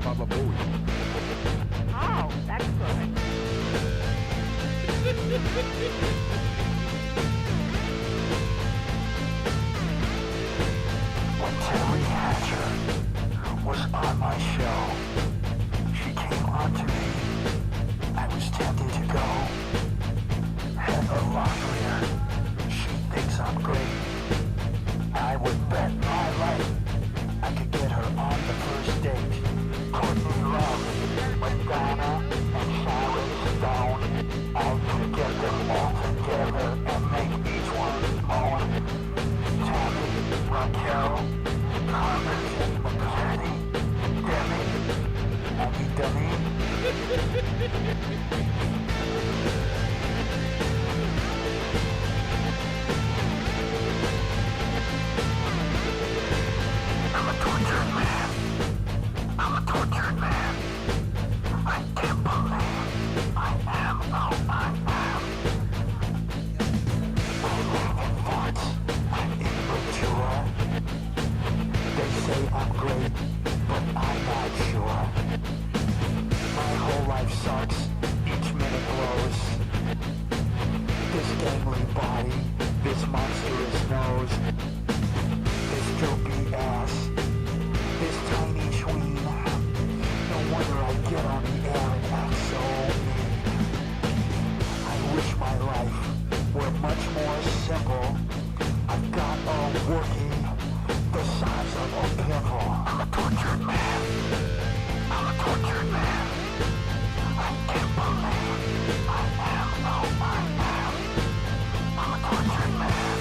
Baba Booey. Oh, that's good. When Terry Hatcher was on my show, she came on to me. I was tempted to go. Heather Locklear, she thinks I'm great. I would bet my life I could get her on the first date. Courtney Love, Madonna, and Sharon Stone. I could get them all together and make each one moan. Tammy, Raquel, Carmen, McCartney, Demi, Abby Demi. I'm a tortured man. I'm a tortured man. I can't believe I am who I am. I live in thoughts. I'm immature. They say I'm great, but I'm not sure. My whole life sucks. Each minute blows. This gangly body, this monstrous nose, this droopy ass, this tiny schween. No wonder I get on the air and act so mean. I wish my life were much more simple. I've got all working the size of a pimple. I'm a tortured man. I'm a tortured man. I can't believe I am who I am. I'm a tortured man.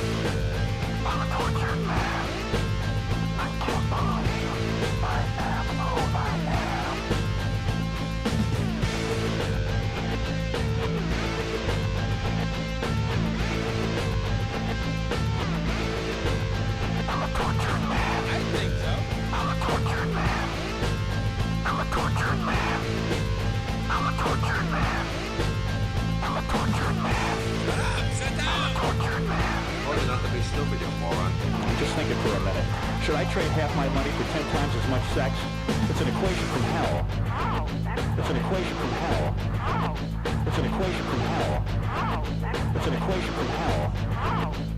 I'm a tortured man. I can't believe I am who I am. stupid, you moron. Just think it for a minute. Should I trade half my money for 10 times as much sex? It's an equation from hell. It's an equation from hell. It's an equation from hell. It's an equation from hell.